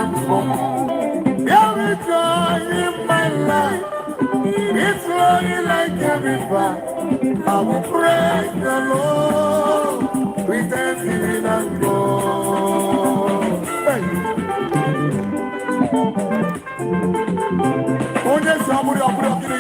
thankful. Every joy in my life, it's flowing like a river. I will praise the Lord with thanksgiving and glory. Hey. Oh, yes, somebody, I'm going to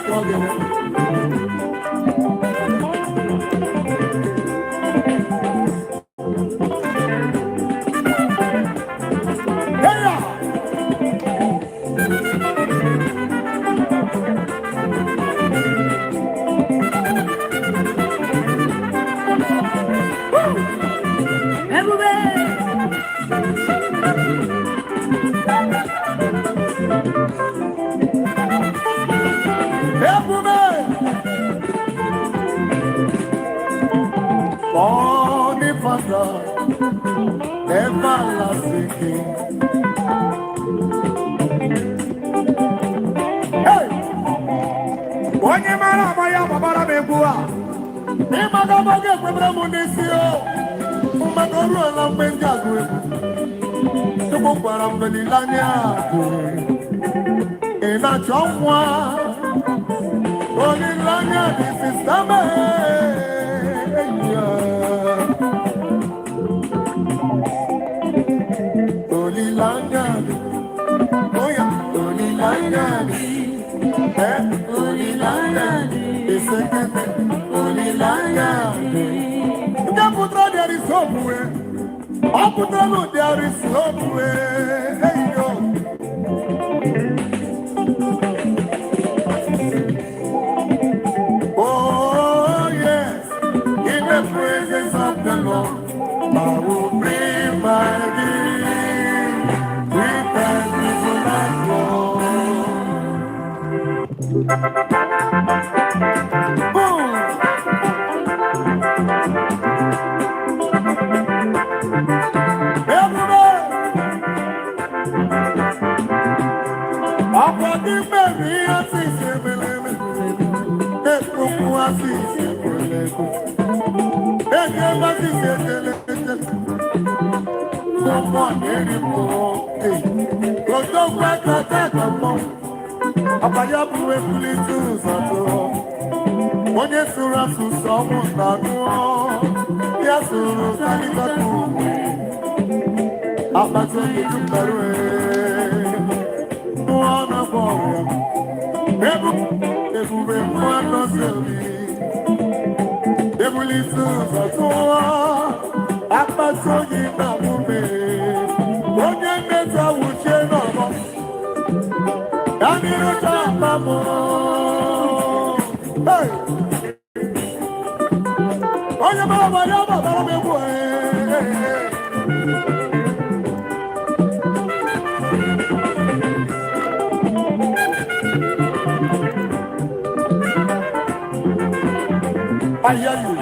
I hear you.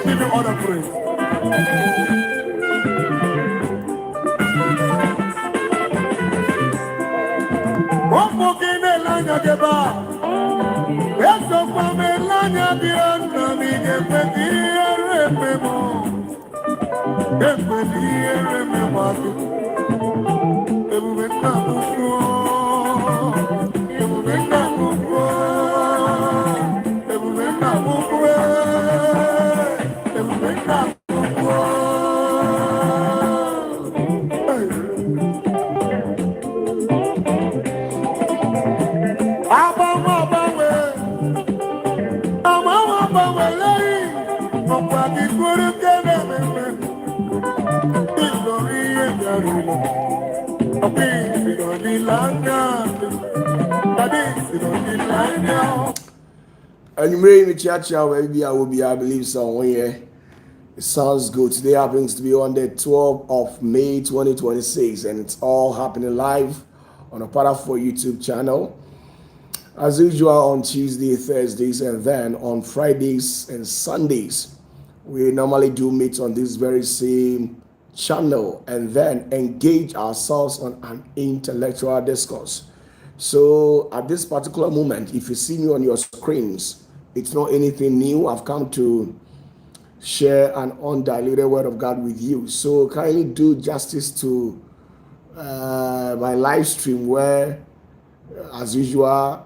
Give me all the praise. One more game, Elanya Deba. Yes, so from Elanya Diana, me get the And you may be chacha maybe I will be, I believe somewhere. It sounds good. Today happens to be on the 12th of May 2026, and it's all happening live on OPATAFUOR YouTube channel. As usual on Tuesday, Thursdays, and then on Fridays and Sundays. We normally do meet on this very same channel and then engage ourselves on an intellectual discourse. So at this particular moment, if you see me on your screens, it's not anything new. I've come to share an undiluted word of God with you. So kindly do justice to my live stream, where, as usual,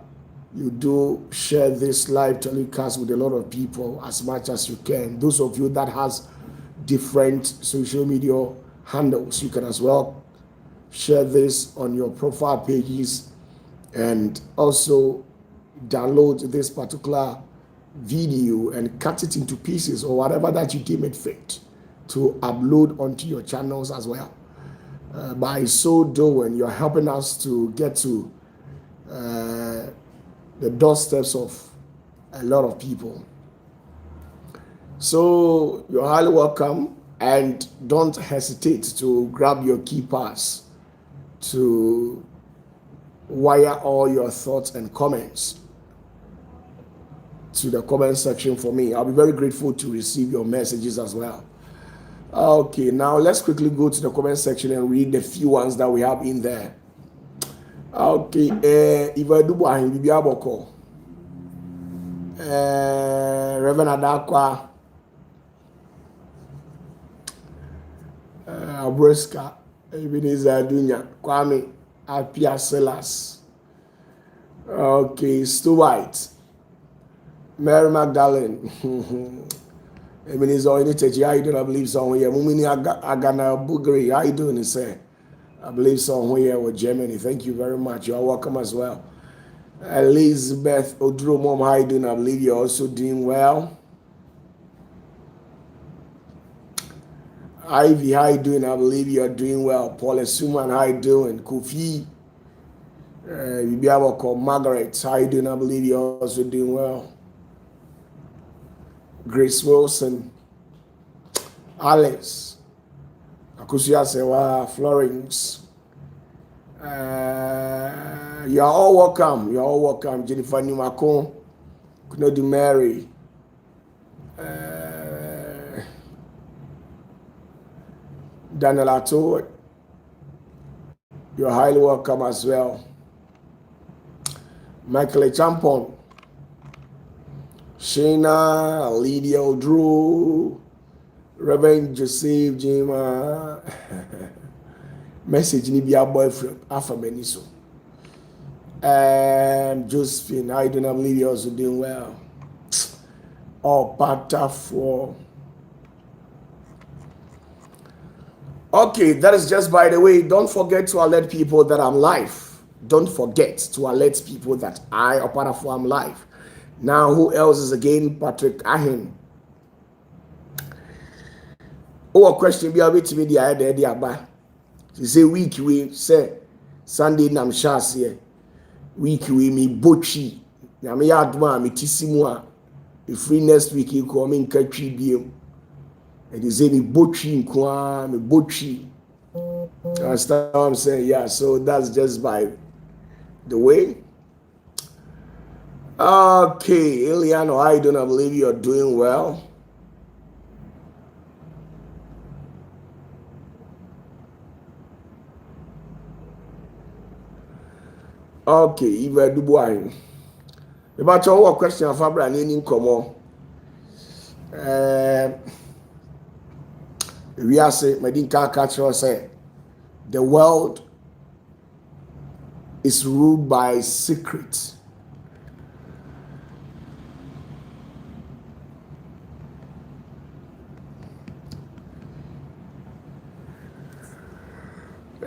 you do share this live telecast with a lot of people as much as you can. Those of you that has different social media handles, you can as well share this on your profile pages, and also download this particular video and cut it into pieces or whatever that you deem it fit to upload onto your channels as well. By so doing, you're helping us to get to the doorsteps of a lot of people. So you're highly welcome, and don't hesitate to grab your keypads to wire all your thoughts and comments to the comment section for me. I'll be very grateful to receive your messages as well. Okay, now let's quickly go to the comment section and read the few ones that we have in there. Okay, if I do Bibi Aboko, Reverend Adakwa, Abreska, Ebenezer Dunya, Kwame, Apia Selas. Okay, Stu White, Mary Magdalene, Ebenezer Oniteji, I don't believe so here. Mumini Agana Bugri, I don't say. I believe so here with Germany. Thank you very much. You are welcome as well. Elizabeth Odro, Mom, how you doing? I believe you're also doing well. Ivy, how you doing? I believe you're doing well. Paul Suman, how you doing? Kofi, you be able to call Margaret, how you doing? I believe you're also doing well. Grace Wilson, Alice, Akusia Sewa, Florence. You are all welcome. You are all welcome. Jennifer Numako, Kunodu Mary, Daniel Ato, you are highly welcome as well. Michael Champon, Shana, Lydia Odru, Reverend Joseph Jima. Message ni be our boyfriend Afameniso. Josephine, I do not believe you're also doing well. OPATAFUOR. Okay, that is just by the way. Don't forget to alert people that I'm live. Don't forget to alert people that I, OPATAFUOR, am live. Now, who else is again? Patrick Ahin. Oh, a question be a bit to me the idea. She say week we say Sunday nam shas here. Week we me bochi. Na me adma me tisimu a. If free next week you come in katwi biem. And they say me bochi nkwa, me bochi. Understand what I'm saying? Yeah, so that's just by the way. Okay, Eliano, I don't believe you're doing well. Okay, Eva Dubois. About your question of Fabra and in common. We are saying, Medinka Culture say, the world is ruled by secrets.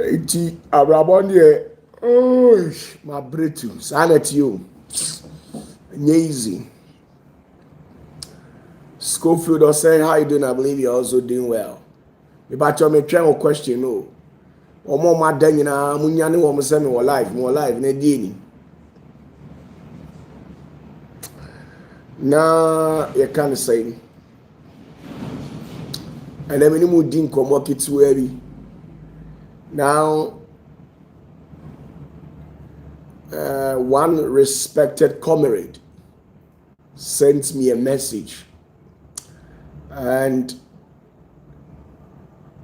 Eti Abrabonye. Oh, my breathing. Silent you. Easy. Schofield or say, how you doing? I believe you're also doing well. About your me question, no. Or more my dang in a munyani woman send me more life, Nedini. Now, you can't say. And then we didn't come up it too heavy. Now, one respected comrade sent me a message, and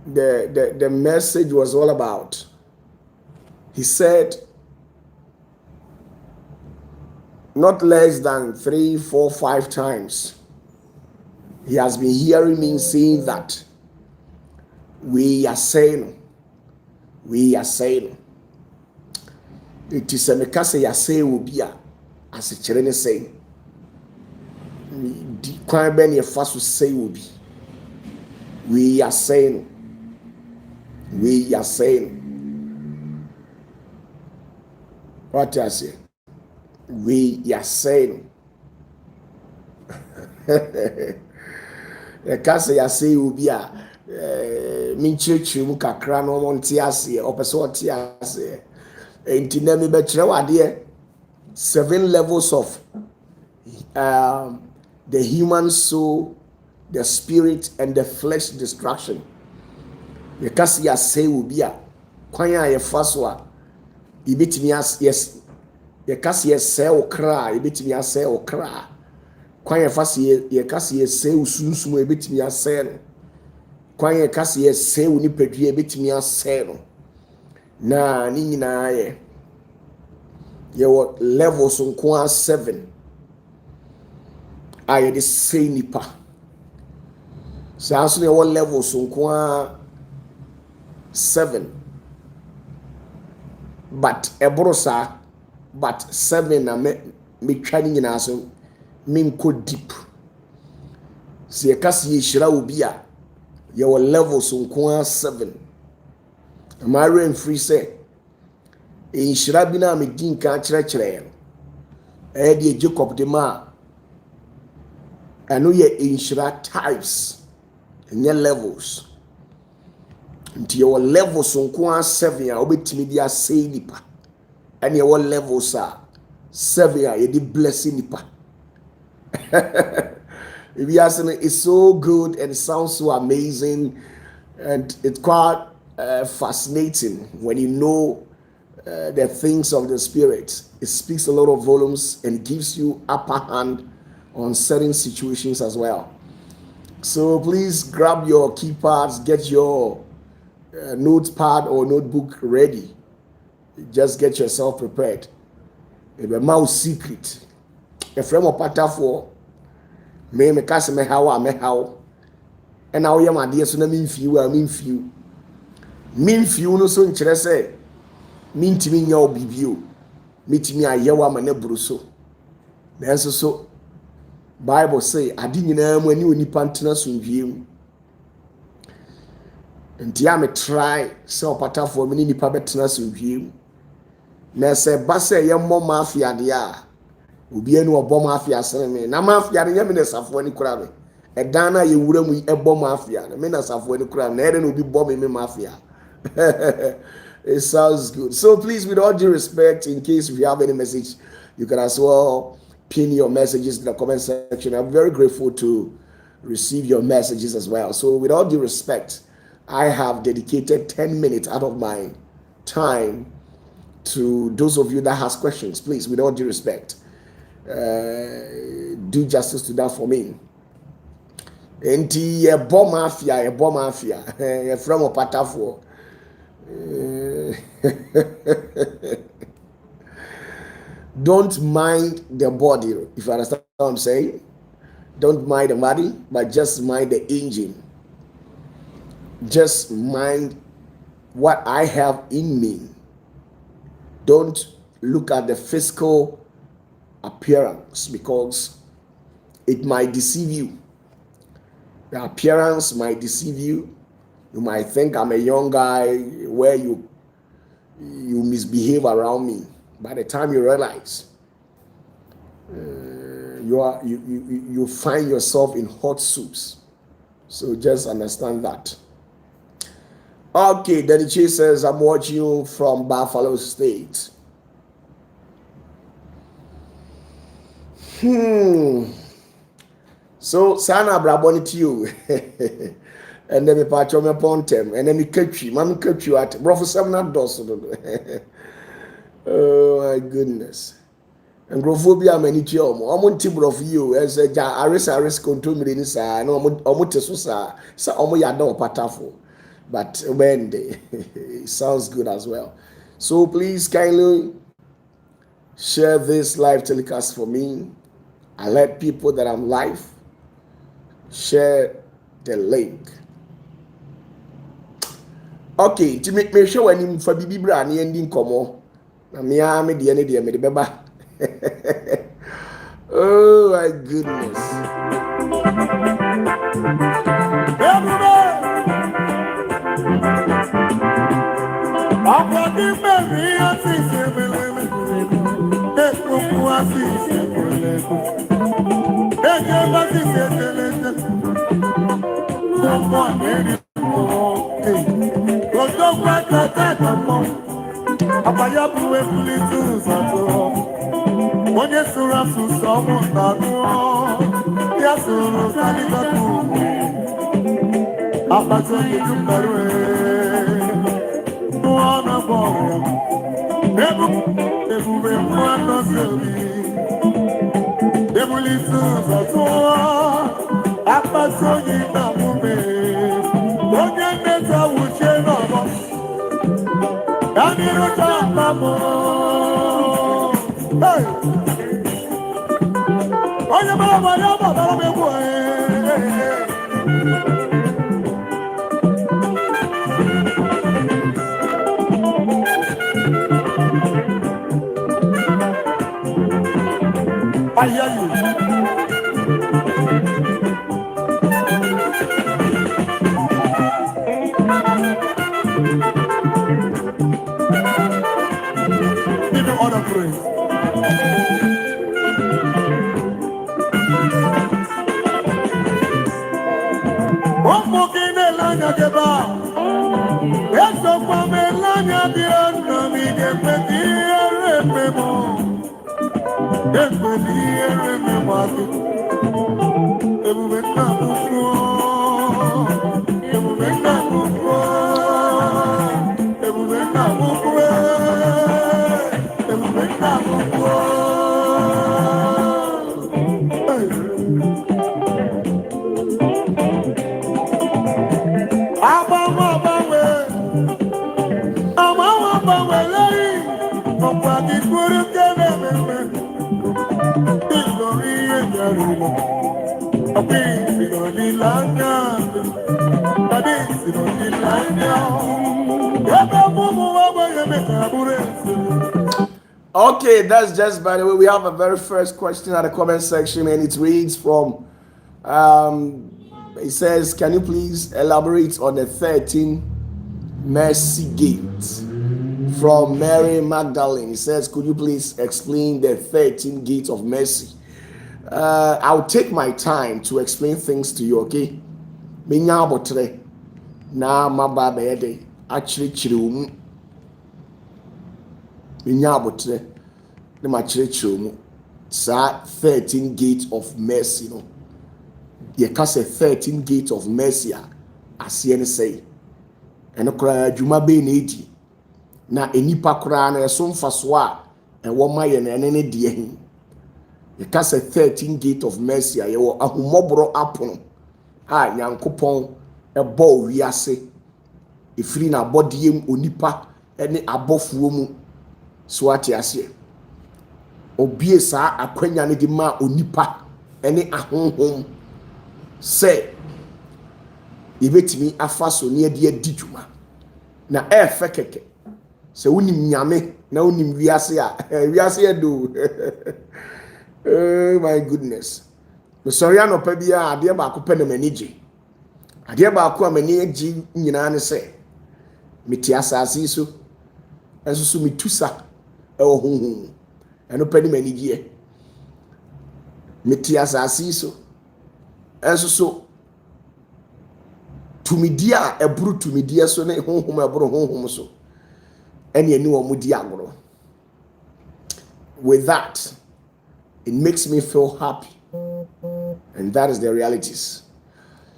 the message was all about, he said, not less than 3, 4, 5 times. He has been hearing me saying that we are saying. It is a mekase ya say will be a as a chere ne say. Di kwan ben ye fa so say will be. We are saying. What I say? We are saying. The kase ya say will be a min church mu kakra no monte ase o pese o te ase enti na me be kire wade 7 levels of the human soul, the spirit and the flesh destruction. The kase ya say will be a kwan a ye fa so a ibitimi as yes the kase ya say o kra ibitimi ase o kra kwan ye fa se ye kase ye say usunsumo ibitimi ase no kwan ye kase ye say wo nipadua ibitimi ase no na ni nyina ye levels nko 7 aye the say nipa so ye levels nko 7 but ebrosa but 7 na me twa ni nyina so minko deep si ye kase ye hira obi a ye levels nko 7 amare free say in hira bi na me din kan kire de Jacob de ma anu ye in hira types nye levels nti ye levels nko 7 a obetimi dia say nipa and ye levels a 7 a ye di blessing nipa. It's so good and it sounds so amazing, and it's quite fascinating when you know the things of the spirit. It speaks a lot of volumes and gives you upper hand on certain situations as well. So please grab your keypads, get your notepad or notebook ready. Just get yourself prepared. A mouse secret. A frame of OPATAFUOR. Me kase me how and now you my dear so na mean few no so nkyere say mintimi nya obibio mitimi ayewa ma na bruso nanso so Bible say ade nyina mu ani onipa ntena so nwiem nti am try say OPATAFUOR me ni nipa betena so nwiem na say ba say ye mmom afia de a obi enu obo mafia sene me na mafia de yemi ne safo ani kura me edan na ye wura mu ebo mafia me na safo ani kura me na ere no obi bo me mafia. It sounds good. So please, with all due respect, in case if you have any message, you can as well pin your messages in the comment section. I'm very grateful to receive your messages as well. So with all due respect, I have dedicated 10 minutes out of my time to those of you that has questions. Please, with all due respect, do justice to that for me. Enti bomb mafia, from OPATAFUOR. Don't mind the body, if you understand what I'm saying. Don't mind the body, but just mind the engine. Just mind what I have in me. Don't look at the physical appearance because it might deceive you. The appearance might deceive you. You might think I'm a young guy where you misbehave around me. By the time you realize you find yourself in hot soups. So just understand that. Okay, Daddy Chi says, I'm watching you from Buffalo State. So, Sana Braboni to you. And then me patch on my pontem, and then me catch you at Professor Nados. Oh my goodness. And Grophobia many chom. I'm on table of you as a aris control me in sa no omotesusa sa omo yada OPATAFUOR. But when it sounds good as well. So please kindly Share this live telecast for me. Alert people that I'm live. Share the link. Okay, to make sure when you for bibi bra na ending komo. Na me a me de ne de me de beba. Oh my goodness. I hear you. Give him all the praise. One more in the land of the bar. Yes, so from the land of the enemy, the remember. Okay, that's just by the way. We have a very first question at the comment section, and it reads from. It says, "Can you please elaborate on the 13 mercy gates?" From Mary Magdalene. It says, "Could you please explain the 13 gates of mercy?" I'll take my time to explain things to you. Okay, menya abotre na maba bede achirichiri mu. Menya abotre na ma chirichiri mu. Sa 13 gates of mercy no. Ye ka say 13 gates of mercy ase ne say. Eno kra adwuma be na edi. Na enipa kra na eso mfaso a enwo maye na ene ne de hin. Ye ka say 13 gates of mercy ye wo ahumobro apono. A Nyankopɔn ɛbɔ wiase efiri na abɔdiem onipa ɛne abɔfuo mu so ate ase obie saa akwanya ne de ma onipa ɛne ahonhom sɛ yebetimi afa so ne de adi dwuma na ɛfɛ kɛkɛ sɛ wonim nyame na wonim wiase a wiase edo oh my goodness. Sorry, I no pɛ bia adeɛ baako pɛ na m'ani gye adeɛ baako a m'ani agye nyinaa ne sɛ mete asase so ɛnso so metu sa ɛwɔ honhom ɛno pɛ ne m'ani gye mete asase so ɛnso so tumidi a ɛburu tumidi so ne honhom ɛburu honhom so ɛne ani wɔ mu di agoro. With that, it makes me feel happy. And that is the realities.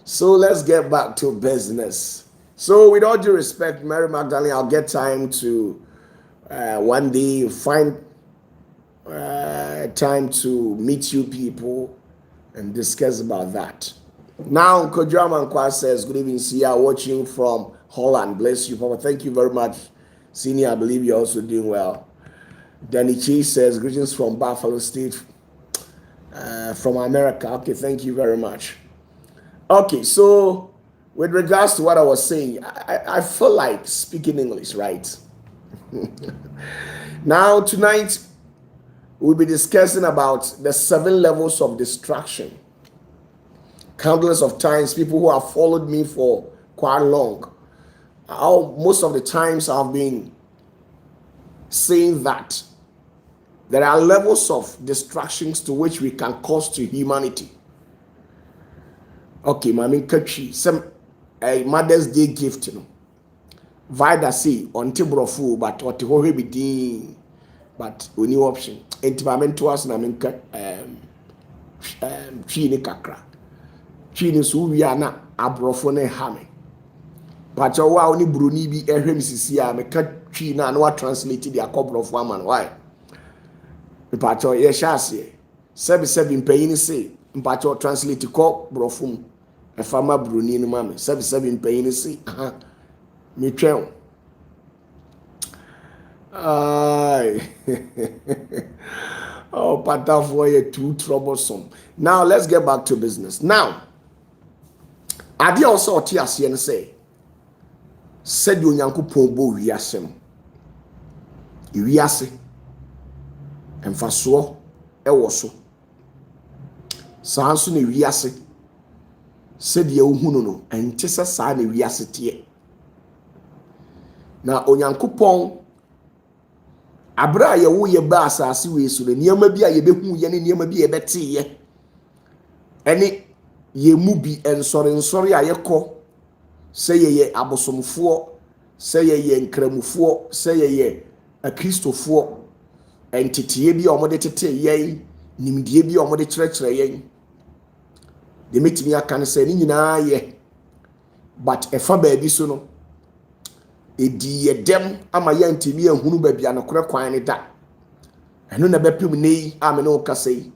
So let's get back to business. So with all due respect, Mary Magdalene, I'll get time to one day find time to meet you people and discuss about that. Now, Kodraman Kwa says, good evening, Sia, watching from Holland. Bless you, Papa. Thank you very much. Senior, I believe you're also doing well. Danny Chase says, greetings from Buffalo State, from America. Okay, thank you very much. Okay, so with regards to what I was saying, I feel like speaking English, right? Now, tonight, we'll be discussing about the 7 levels of distraction. Countless of times, people who have followed me for quite long, most of the times I've been saying that there are levels of distractions to which we can cause to humanity. Okay, Mami Kachi, some a Mother's Day gift, Vida say on Tibrofu, but what the whole be doing, but we new option. Environment to us, Naminka, Chini Kakra. Chini Suviana, Abrofone Hame. But your wow, ni Bruni be a Hemsisia, me cut China and what translated the couple of woman. Why? Mpacho ye shase 77 payini se mpacho translate ko brofum e fama bruni no mame 77 payini se aha me twem ai oh OPATAFUOR ye too troublesome. Now let's get back to business. Now ade also oti ase ne say said onyankopon bo wiase no wiase emfaso ewo so saa nso na wiase said ye ohunu no ente saa na wiase tie na onyankopon abra ye wo ye ba asase we so niam bi a ye behu ye ne niam bi ye bete ye ene ye mu bi ensore a ye kɔ sɛ ye abosomfo sɛ ye nkramufo sɛ ye akristofo entity bi a omode tete yen nimdie bi a omode kyerɛkyerɛ yen de metimi aka ne sɛ ni nyinaa ye but efa ba bi so no edi ye dem ama ya ntimi ehunu ba bia no kore kwan ne da eno na bepem nei a me no kasa yi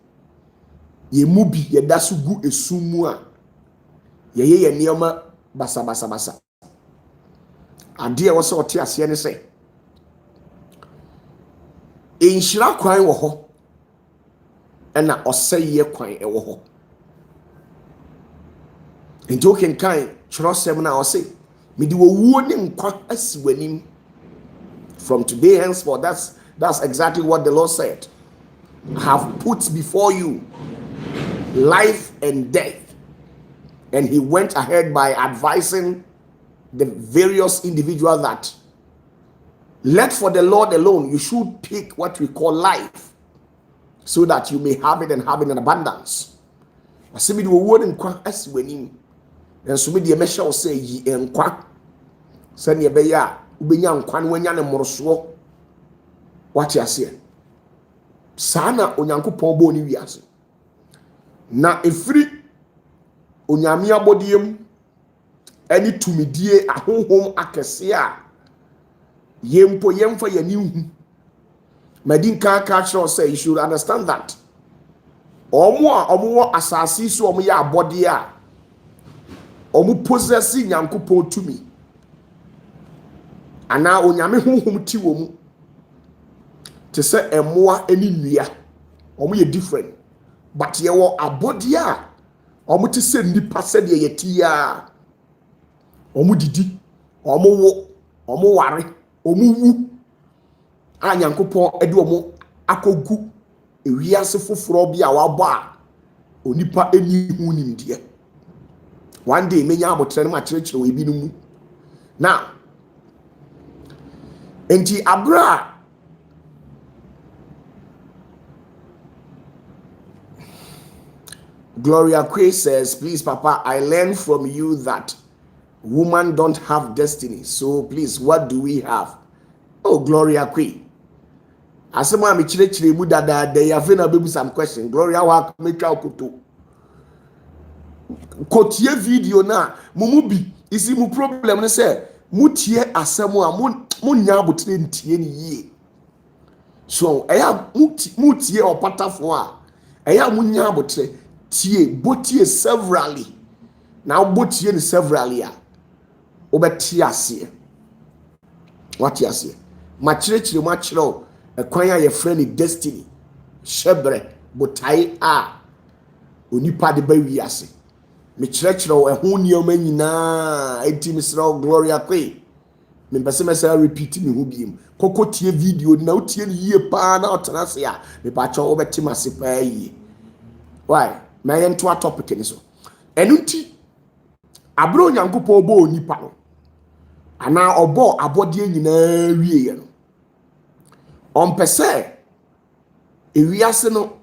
ye mu bi ye da so gu esumu a ye nioma basa ade e wo se ote ase ne sɛ enhyira kwan wo ho ɛna ɔsɛyɛ kwan ɛwɔ hɔ nti okenkan kyerɛsɛm na ɔsɛ mede wɔwuo ne nkwa asi w'anim from today henceforth. That's exactly what the Lord said. I have put before you life and death. And he went ahead by advising the various individuals that let for the Lord alone, you should pick what we call life so that you may have it and have it in abundance. Asimi di wo nkwa asi w'anim. Enso me di emehye wo say yi nkwa. Sɛ ne be ya ubenya nkwa ne wanya ne mmoroso. What you say? Sana onyankopɔn bo ni wiase. Na efiri onyame abodiem ani tumidie ahohom akɛse a yempo yemfa yani hu. Madinka culture say you should understand that. Omo asasi so omo ya abode a omo possess nyankopɔn tumi. Ana onyame honhom ti wo mu. Te say emoa ani nua. Omo ye different. But ye wo abode a omo te say nipa se de ye ti a omo didi, omo wo, omo ware, omo wu. A nyankopɔn ede omo akogu ewiase foforo bi a wabɔ a onipa eni hu nimdeɛ. One day menya abotre no ma kyerɛkyerɛ we bi no mu. Now enti abra Gloria Quay says, please Papa, I learned from you that women don't have destiny. So please, what do we have? Oh, Gloria Quay. Asema mi chire mu dada de ya fe na bebu some question. Gloria wa make akuto. Kotie video na mumu bi isi mu problem ne say mutie asemu a mu nya abotre ntie ni yie. So eya mutie OPATAFUOR a eya mu nya abotre tie botie severally. Now botie ni severally a obeti ase. What you say? Ma chire mu achire ekwan a ye friend destiny shebre botai a onipa de ba wiase me kyerɛkyerɛ wo ɛho nneɛma nyinaa enti mesrɛ Gloria kwe me mpɛsɛ mɛsɛ repeat me ho biem kɔkɔ tie video na wotie ne yie paa na ɔtena se a me pa kyɛ wo bɛte mase paa yie why na yɛ nto a topic ni so ɛno nti abro Onyankopɔn bɔ onipa no ana ɔbɔ abɔdeɛ nyinaa wie no ɔmpɛ sɛ ewiase no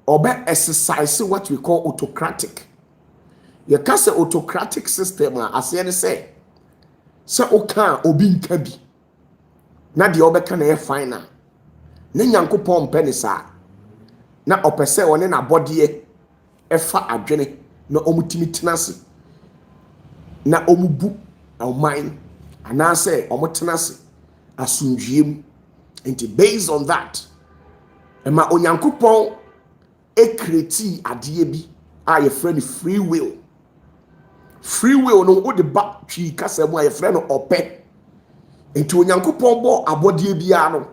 obe exercise what we call autocratic. You can say autocratic system as you say oka obi nka bi na de obeka na e final na Nyankopɔn pɛ ne saa na opese one na body efa adwene na omutimi tenase na omubu oman ana say omutenase asundwiem. And based on that ema Onyankopɔn create adeɛ bi a yɛ frɛ no free will. Free will no wo de ba twi kasa mu a yɛ frɛ no ɔpɛ. Nti Onyankopɔn bɔ abɔdeɛ biara no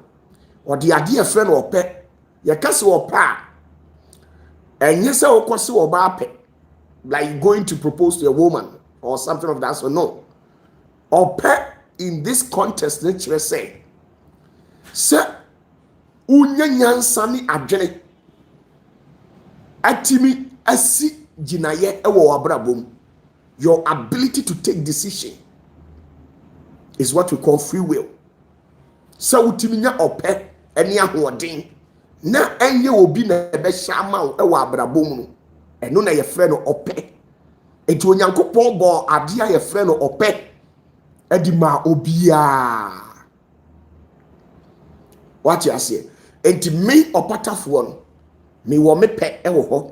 ɔde adeɛ frɛ no ɔpɛ. Yɛ kasa ɔpɛ a ɛnyɛ sɛ wokɔse ɔbaa pɛ like going to propose to a woman or something of that. So no, ɔpɛ in this context ne kyerɛ sɛ unya nyansa ne adwene atimi asi ginaye ewo abrabom. Your ability to take decision is what we call free will. So utimi nya ope eni ahoden na enye obi na ebe shama ewo abrabom no eno na ye frɛ no ope. Enti Onyankopɔn bɔ ade a ye frɛ no ope edi ma obia. What you say? Enti me opatafuo no me wo me pɛ ɛwɔ hɔ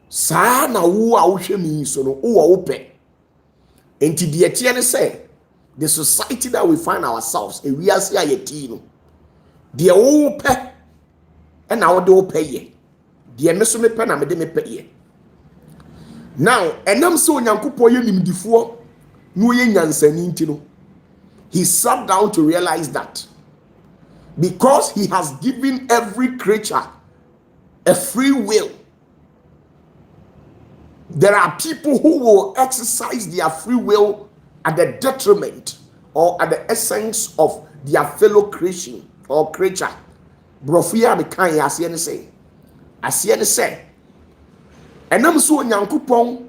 saa na wo a wohwɛ mi so no wo pɛ. Enti de etie ne sɛ the society that we find ourselves we are see ayeti no de wo pɛ ɛna wo de wo pɛ ye de me so me pɛ na me de me pɛ ye. Now enam sɛ Onyankopɔn yɛ nimdifoɔ no yɛ nyansani nti no he sat down to realize that because he has given every creature a free will, there are people who will exercise their free will at the detriment or at the essence of their fellow creation or creature. Brofia me kan ya ase ne say enam so Onyankopɔn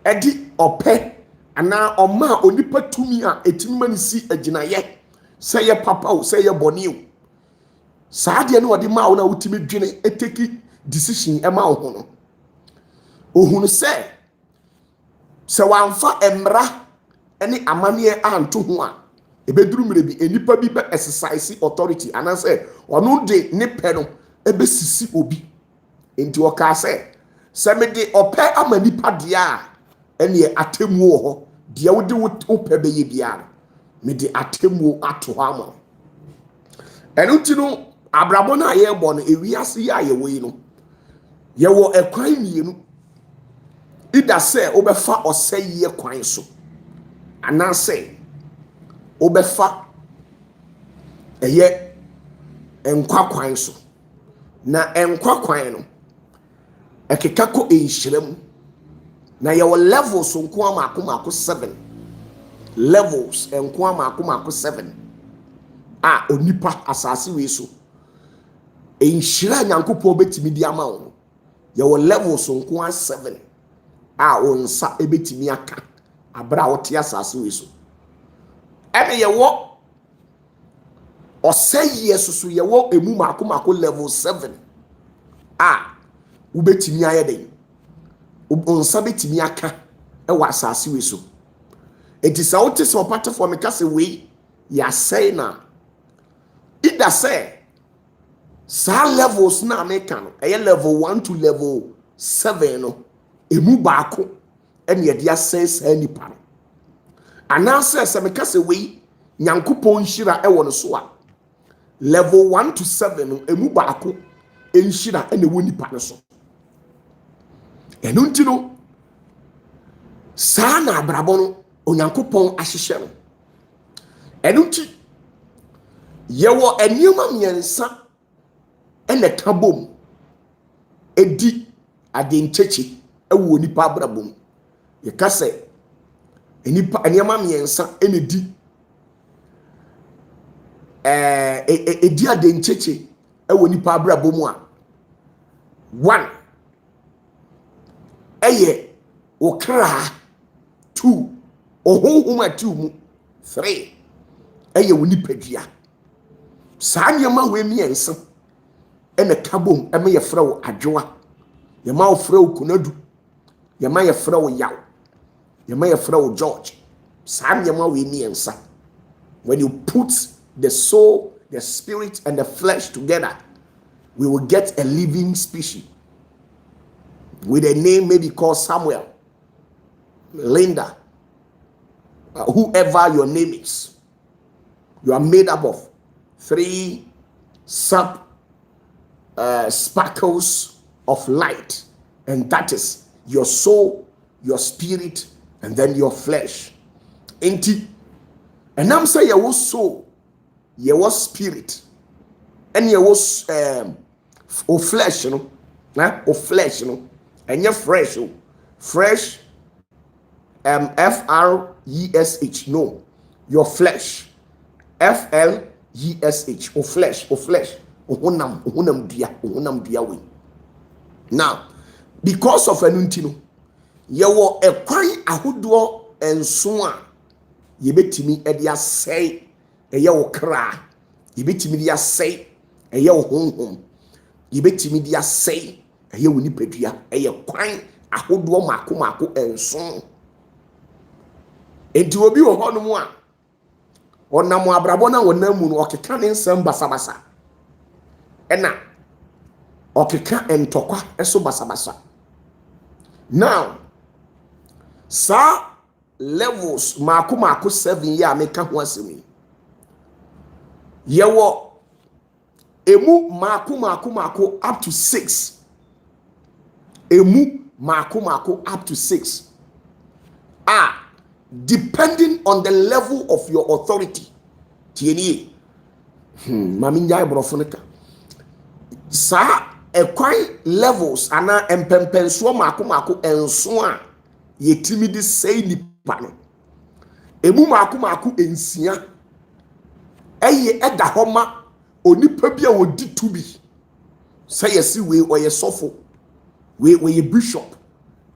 edi ɔpɛ ana ɔma onipa tumi a etinima ne si aginaye sɛ yɛ papa o sɛ yɛ bɔne o saa deɛ no ɔde ma wo na wotimi dwene eteki decision ɛma wo ho no ohunu sɛ wanfa emra ɛne amaneɛ anto ho a ebeduru mire bi enipa bi be exercise authority anase ɔno de ne pɛ no ebesisi obi enti ɔka sɛ me de ɔpɛ ama nipa deɛ a ɛne atemu wɔ hɔ deɛ wode wo pɛ bɛyɛ biara me de atemu ato hɔ ama ɛno nti no abrabɔ no a yɛbɔ no ewiase yɛ a yɛwɔ yi no yɛwɔ ɛkwan mmienu ida sɛ wobɛfa ɔsɛyɛ kwan so anasɛ wobɛfa ɛyɛ nkwa kwan so na nkwa kwan no ɛkeka kɔ enhyiram na yɛwɔ levels nko amaako 7 levels nko amaako 7 a onipa asase we so enhyira Nyankopɔn betimi di ama wo yɛwɔ levels nko 7 a onsa ebetimi aka abra a wote asase we so ɛne yɛwɔ ɔsɛyɛ soso yɛwɔ emu maako level 7 a wobetimi ayɛ den onsa betimi aka ɛwɔ asase we so. Enti sa wote sɛ ɔpatafoɔ meka sɛ wei yɛasɛe na ida sɛ saa levels na meka no ɛyɛ level 1 to level 7 no emu baako ɛne yɛde asɛe saa nipa no anaasɛ sɛ meka sɛ wei Nyankopɔn nhyira ɛwɔ no so a level 1 to 7 no emu baako nhyira ɛne wɔ nipa no so. Ɛno nti no saa na abrabɔ no Onyankopɔn ahyehyɛ no. Ɛno nti Yewo eniyoma miensa ene kabom edi adenchechi ewo nipa abrabom. Ye ka se enipa eniyoma miensa ene di edi adenchechi ewo nipa abrabom a. One, eye okra. Two, ohunhuma two. Three, eye wo nipadua. Saa nyama we miensa ene kabom eme ye frɛ wo adwoa. Ye ma wo frɛ wo kunadu. Ye ma ye frɛ wo yaw. Ye ma ye frɛ wo George. Saa nyama we miensa. When you put the soul, the spirit and the flesh together, we will get a living species with a name maybe called Samuel, Linda, whoever your name is. You are made up of 3 sparkles of light, and that is your soul, your spirit, and then your flesh. And I'm saying your soul, your spirit, and your flesh, you know, flesh, you know, and your fresh, fresh, FRESH, no, your flesh, FLESH, flesh, ohunam dia we. Now, because of anuntino, yewo ekwan ahodo enso a yebetimi ede asai eye wo kra, yebetimi de asai eye wo honhom, yebetimi de asai eye wo nipadua, eye kwan ahodo mako enso. Enti obi wo hono mu a onam abrabo na wonam mu no okeka ne nsam basabasa. Ena okeka entokwa eso basabasa. Now, sa levels mako 7 ya meka ho asemi. Yewo emu mako up to 6. Emu mako up to 6. Depending on the level of your authority. Tieni. Mami njai brofonika. Sa ekwan levels ana empempenso mako enso a yetimi di sei nipa no. Emu mako ensia. Eye eda homa onipa bia wodi tubi. Say yesi we oye sofo. We bishop.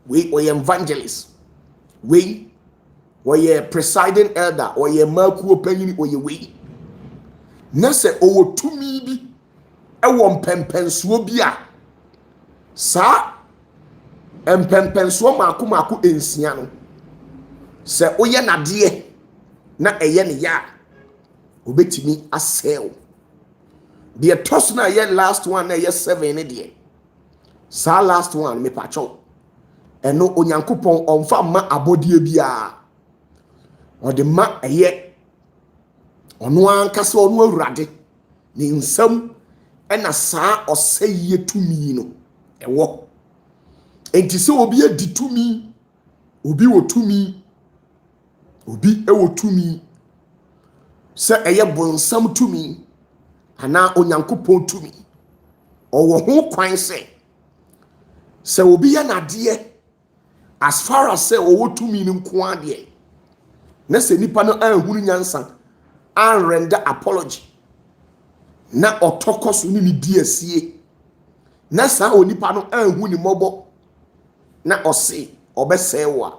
We evangelist. We presiding elder or ye maku opanyini or ye we. Na se owo tumi bi ewo mpempensuo bi a sa mpempensuo mako ensia no se oye nade na eye ne ya obetimi asel. The toss na ye last one na ye 7 ne de. Sa last one me pacho. Eno onyankopon onfa ma abodie bia. Ode ma eye ono ankasa ono awurade ne nsam ena saa oseye tumi no ewo. Enti se obi adi tumi, obi wo tumi, obi ewo tumi, se eye bonsam tumi ana onyankopon tumi owo ho kwan se obi ya nade as far as se owo tumi ni nko ade. Na se nipa no anhuru nyansa an render apology na otokoso ni di asie na sa onipa no anhu ni mobo na ose obesewa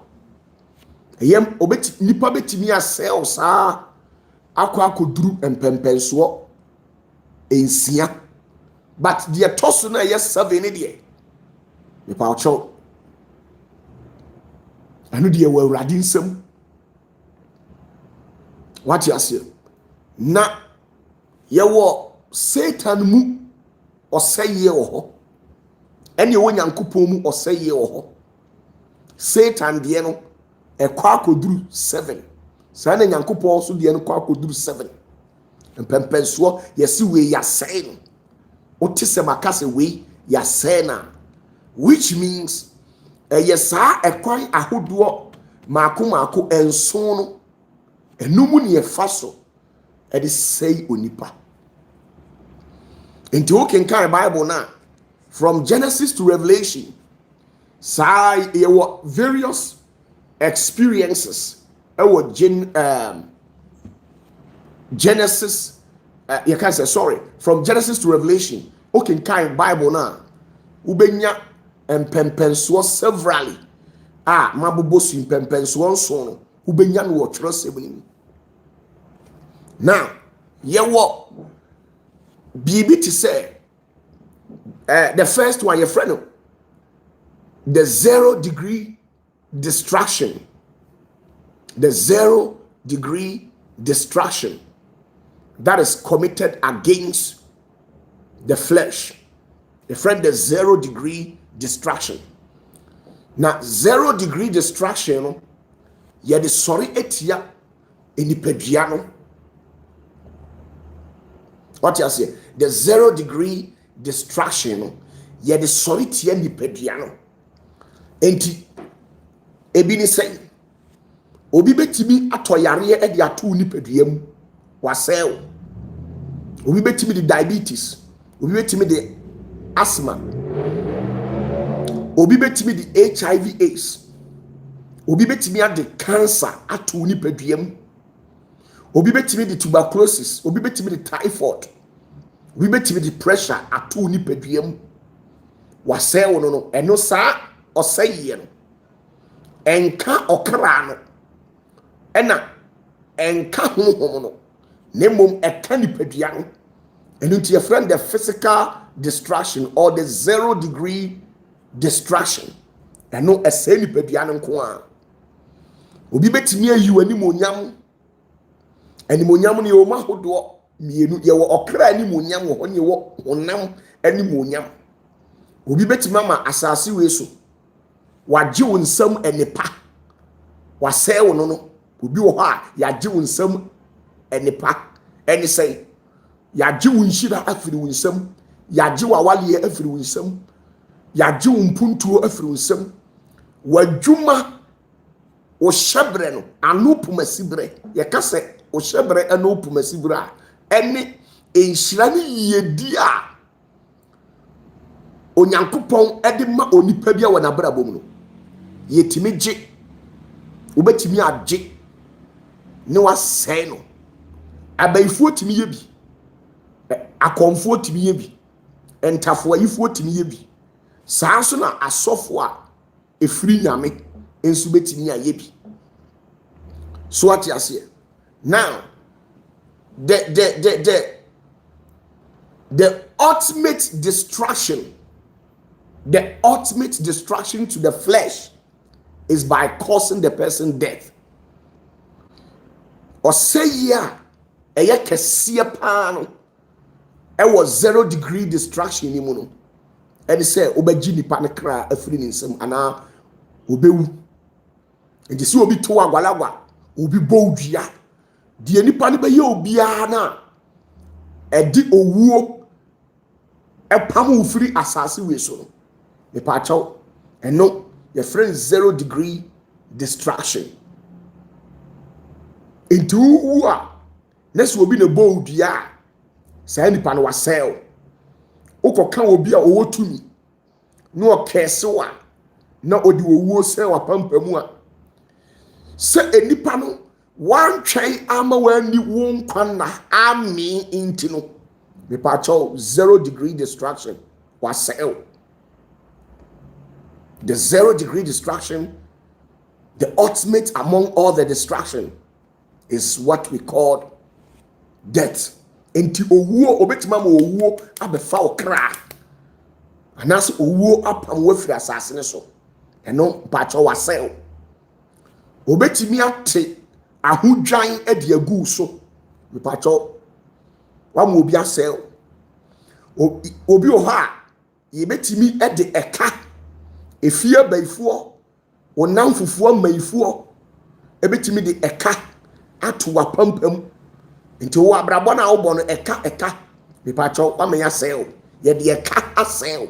yem obeti nipa betimi asel sa akoduru empempenso ensia, but the toso na yes 7 de nipa ocho anu de we awurade nsam. What you say? Na yewo Satan mu oseye oho. Ene wo nyankopon mu oseye oho. Satan de no ekwa akoduru 7. Sa na nyankopon so de no kwa akoduru 7. Mpempenso yesi we yasay no. Otise makase we yasay na, which means yesa ekwan ahodo mako enso no. Enumu ni efaso edi sei onipa Into who can carry Bible now from Genesis to Revelation. Say there were various experiences. Genesis, you can say sorry. From Genesis to Revelation, who can carry Bible now? Ubenya and pempensuo severally. Mabubosu in pempensuo sono. Ubenya no trust ebuni. Now, what BB to say the first one, your friend, the 0 degree distraction. The 0 degree distraction that is committed against the flesh. Your friend, the 0 degree distraction. Now, 0 degree distraction, yeah, the sorry etia in the pediano. What you say? The 0 degree distraction, yeah, the sorry tia in the pediano. Enti ebini say obi betimi atoyare e de ato ni peduam wasel. Obi betimi the diabetes, obi betimi the asthma, obi betimi the HIV AIDS, obi betimi the cancer ato ni peduam, obi betimi the tuberculosis, obi betimi the typhoid, obi betimi the pressure ato ni peduam wasel no eno sa ɔsɛyɛ no ɛnka ɔkra no ɛna ɛnka honhom no na mmom ɛka nipadua no ɛno nti yɛfrɛ the physical distraction or the 0 degree distraction ɛno ɛsɛ nipadua no nko a obi betumi ayi animonyam no yɛ ɔma hodoɔ mmienu yɛwɔ ɔkra animonyam wɔ hɔ ne yɛwɔ honam animonyam obi betumi ama asase wei so wagye wo nsam enipa wasɛe wo no obi wɔ hɔ a yagye wo nsam enipa ɛne sɛ yagye wo nhyira afiri wo nsam, yagye wo awaleɛ afiri wo nsam, yagye wo mpuntuo afiri wo nsam, wadwuma wo hyɛbrɛ no ano pomasibrɛ yɛka sɛ wo hyɛbrɛ ano pomasibrɛ a ɛne nhyira ne yɛdi a onyankopɔn ɛde ma onipa bia wɔ n'abrabɔ mu no yɛtimi gye wobɛtimi agye ne wasɛe no abayifoɔ timi yɛ bi akɔmfoɔ timi yɛ bi ntafoayifoɔ timi yɛ bi saa nso na asɔfoɔ a ɛfiri nyame nso bɛtimi ayɛ bi so ate aseɛ. Now the ultimate distraction, the ultimate distraction to the flesh is by causing the person death. Or say yeah, eye kesiye pa no e was 0 degree distraction ni mu no. And say obeji nipa ne kra afiri ni nsem ana obewu. Enti si obi to agwalagwa, obi bowdua. Die nipa ne be ye obia na edi owuo epam ufiri asase we so no. Nipa chaw eno your friend 0 degree distraction. Into who are next will be the bold ya say nipa no wasel ukoka obi a owo tumi no kesewa na odi owo sel wapampamu a se enipa no wan twɛn ama wani won kwana ami intino nipa chaw 0 degree distraction wasel. The 0 degree distraction, the ultimate among all the distraction, is what we call death. Enti owuo obetima ma owuo abefa okra. Anas owuo apam wafiri asase ne so. Eno pacho wasel. Obetimi ate ahudwan ade agu so. Me pacho wa mo obi asel. Obi o ha yebetimi ede eka efia baifuo wonam fufuo maifuo ebetimi de eka ato wapampam nti wo abrabɔ na wo bɔ no eka mepacho wa menya sel ye de eka asel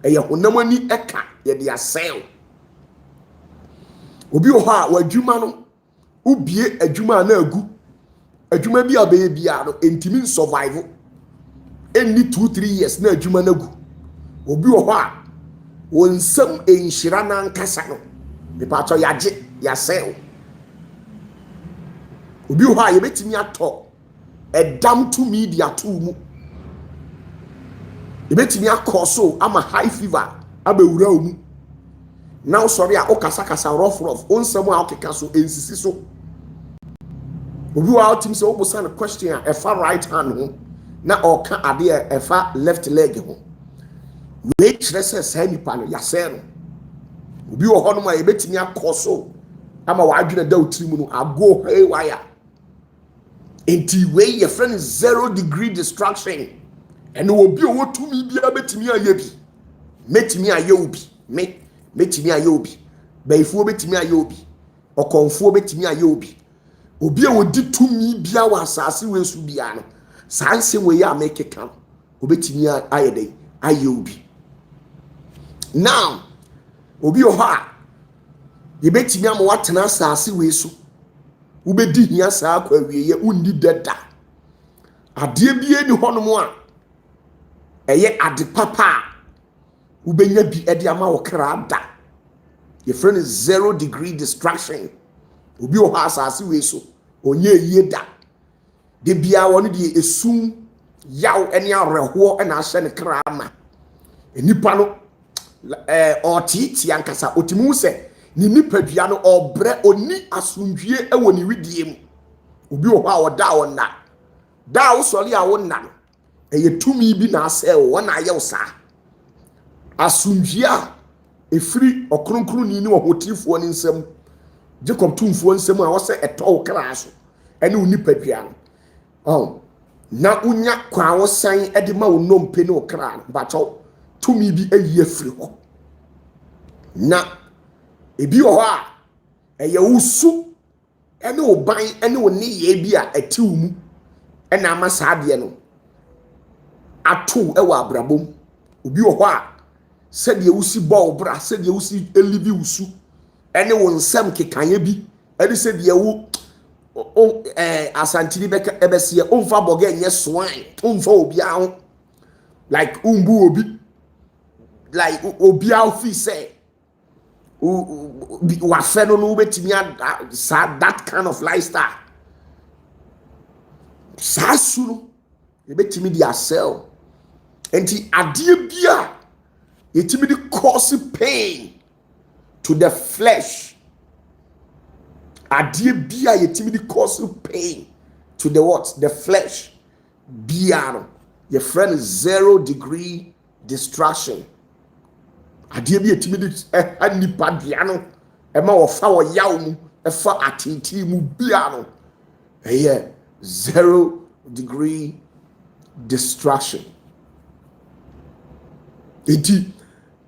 eye honam ani eka ye de asel. Obi o ha wadwuma no ubie adwuma na agu adwuma bi abeye bia no entimi survive any 2-3 years na adwuma na gu obi wo ho a wonsam enhyira na nkasa no mepa cho yaje yasel obi wo ho a yebetimi ato edam to media to mu yebetimi akoso ama high fever abewura omu now sorry a okasa rough onsam a okeka so ensisi so obi wo a otim se obusa na question a efa right hand ho na oka ade a efa left leg ho we kire se sai nipa no yasel no obi wo ho no ma yebetimi akoso ama wadwene da otirimu no ago haywire enti we your friend is 0 degree distraction and obi owo tumi bia betimi aye bi metimi aye obi metimi aye obi baifuo betimi aye obi okonfuo betimi aye obi obi a wodi tumi bia wa asase we su bia no sanse we ya mekeka obetimi aye dey aye obi now obi o ha ye betimi am watena asase we su ubedi hia saa kwa wieye undi deda ade bie ni honom a eye ade papa ubenya bi ede ama wo kra da your friend is 0 degree distraction obi o ha asase we so onye yie da de bia woni de esum yaw ene areho na ahye ne kra ama enipa no otiti ankasa otimu se ni nipadua no obre oni asundwie ewo ni widie mu obi wo ha oda wona da wo sori a wona no eye tumi bi na ase wo na aye wo sa asundwie a efiri okronkron ni wo hotifo ni nsam Jacob tumfo nsam a wo se eto kra so ene nipadua no na unya kwa wo san ede ma wo nompe ne wo kra ba cho tumi bi ayi afiri ho na ebi wo ha eye wusu ene oban ene wo ne ye bi a ati wo mu ena ama saade no ato ewo abrabom obi wo ha se de wusi ball bra se de wusi elibi wusu ene wo nsam kekanye bi ene se de wo asantiri beka ebese onfa boga enye swine onfa obi ahụ like umbu obi like obi ahụ fi say wa feno no betimi that kind of lifestyle sasuru betimi dia sell enti adie bia yetimi di cause pain to the flesh adie bia yetimi di cause pain to the what the flesh bia your friend is 0 degree distraction adie bi yetimi di anipa bia no ema wo fa wo yaw mu efa atiti mu bia no 0 degree distraction eti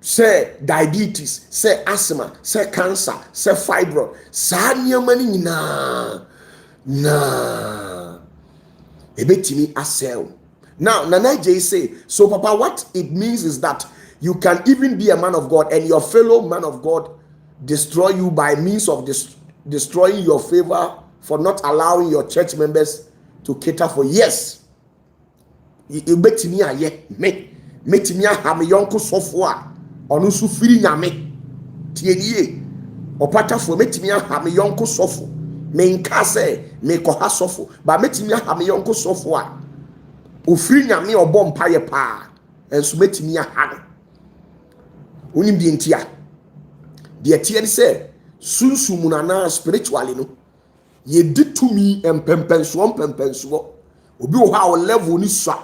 say diabetes, say asthma, say cancer, say fibroid, sa nyamani na ebetimi asel. Now Nana J say, so Papa, what it means is that you can even be a man of God and your fellow man of God destroy you by means of destroying your favor for not allowing your church members to cater for. Yes, ebetimi aye metimi ahame yonko sofo a onu su firi nyame tienie opatafuo metimi ahame yonko sofo menka se mekoha sofo ba metimi ahame yonko sofo a ofiri nyame obo mpaye pa enso metimi ahano onim bi ntia de tie se sunsumu na spiritually no ye ditumi empempenso obi wo ha o level ni so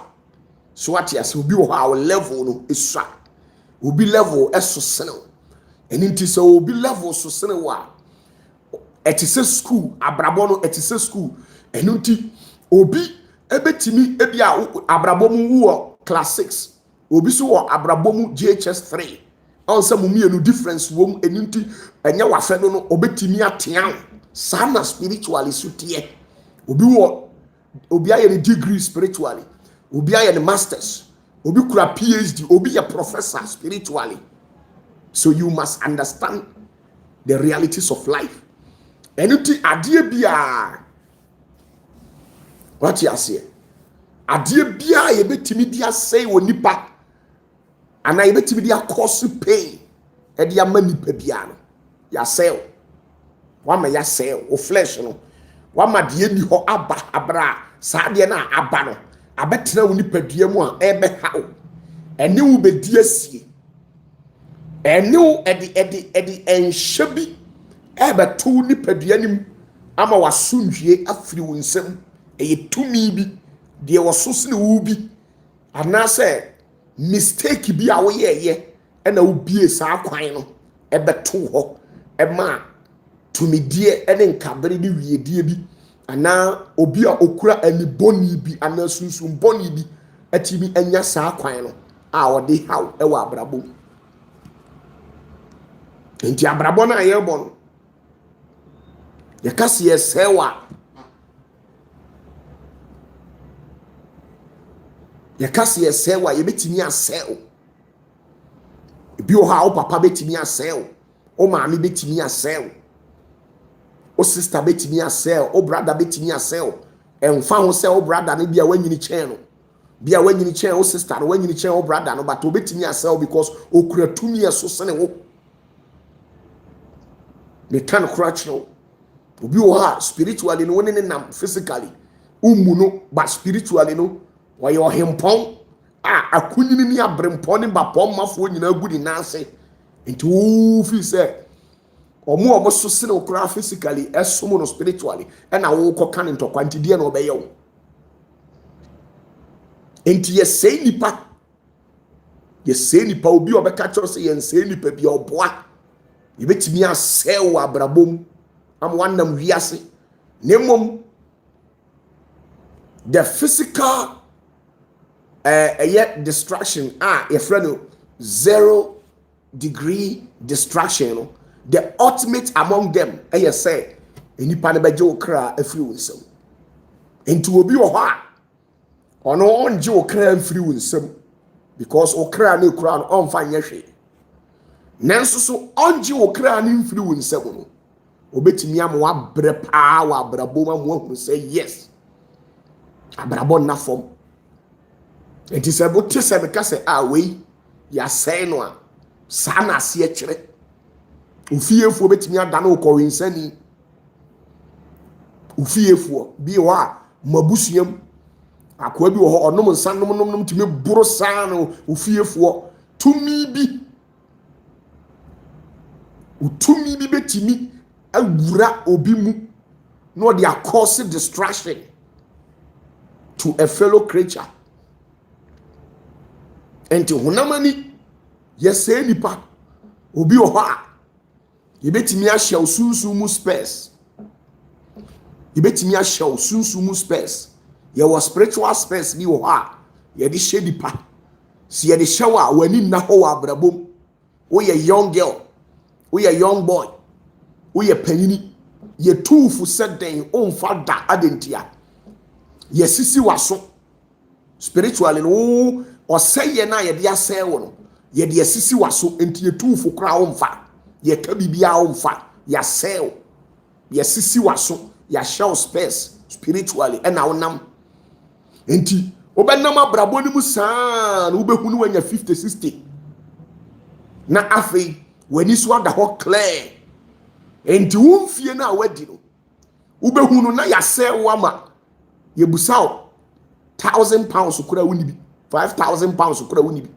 what ya se obi wo ha o level no iswa obi level eso sene enti se obi level so sene wa etise school abrabo no etise school enti obi ebetimi ebia abrabo mu wo class 6 obi so wo abrabo mu JHS 3 on se mu mienu difference wo enti enye wa fe no obetimi atean sana spiritually sutie obi aye ni degree spiritually obi aye ni masters obi kura PhD obi a professor spiritually. So you must understand the realities of life. Anything adie bia what you say Adeɛ bia ye betimi dia say wo nipa ana ye betimi dia cause pain e dia ma nipa bia no ya say wama ya say wo flesh no wama de ni ho aba abra saa de na aba no abetra wo nipa dua mu a ebe hawo ene wo bedi asie ene wo edi enhye bi ebe to nipa dua nim ama wasundwie afiri wo nsam eye tumi bi de woso sene wo bi ana se mistake bi a wo ye na wo bie saa kwan no ebe to ho ema tumidie ene nkabere ni wiedie bi ana obi a okura ani boni bi ana sunsun boni bi atimi anya saa kwan no a ode haw e wa abrabo enti abrabo na ye bo no ye kase ye sewa ye kase ye sewa ye betimi asew bi o ha o papa betimi asew o maami betimi asew o sister betimi asew o brother betimi asew enfa ho se o brother ne bia wanyini chen no bia wanyini chen o sister no wanyini chen o brother no but o betimi asew because o kura tumi eso sene wo me kan crutch no obi o ha spiritually no woni ne nam physically umu no but spiritually no wa yo hempon akunyini ni abrempon ne bapon mafo nyina gudi nanse enti o fi se omo so sene okra physically esomo no spiritually na wo koka ne ntokwanti die na obeye wo enti ye sei nipa obi obeka cho se ye sei nipa bi oboa ye betimi asew abrabom am wanam wiase nemom the physical distraction your friend 0-degree distraction no the ultimate among them say enipa ne beje okra afiri wonsam enti obi wo ho a ono onje okra afiri wonsam because okra na ekura no onfa nyehwe nanso so onje okra na afiri wonsam no obetimi am wa bre pa wa brabo ma mo hu say yes abrabo na fom enti se bo te se be ka se we ya say no a sa na se e kire ufiefuo betimi adana okorinsani ufiefuo bi wa mabusuam akwa bi wo ho onom nsanom timi buru saa no ufiefuo tumi bi betimi awura obi mu no they are causing distraction to a fellow creature enti honamani yese nipa obi wo ho a yebetimi ahya osunsun mu space ye was spiritual space bi wo ha ye di hye dipa si ye di hye wa wani na ho wa brabom wo ye young girl wo ye young boy wo ye panyini ye tufu seden onfa da adentia ye sisi waso spiritually no o seye na ye di asɛ wo no ye di sisi waso enti ye tufu kra onfa ye ka bibia onfa ya sell ye sisi waso ya shell space spiritually na wonam enti obenam abrabo ni mu saa na obehu no wanya 50-60 na afei wani so ada ho clear enti wonfie na wadi no obehu no na ya sell wama ye busao £1,000 kura woni bi £5,000 kura woni bi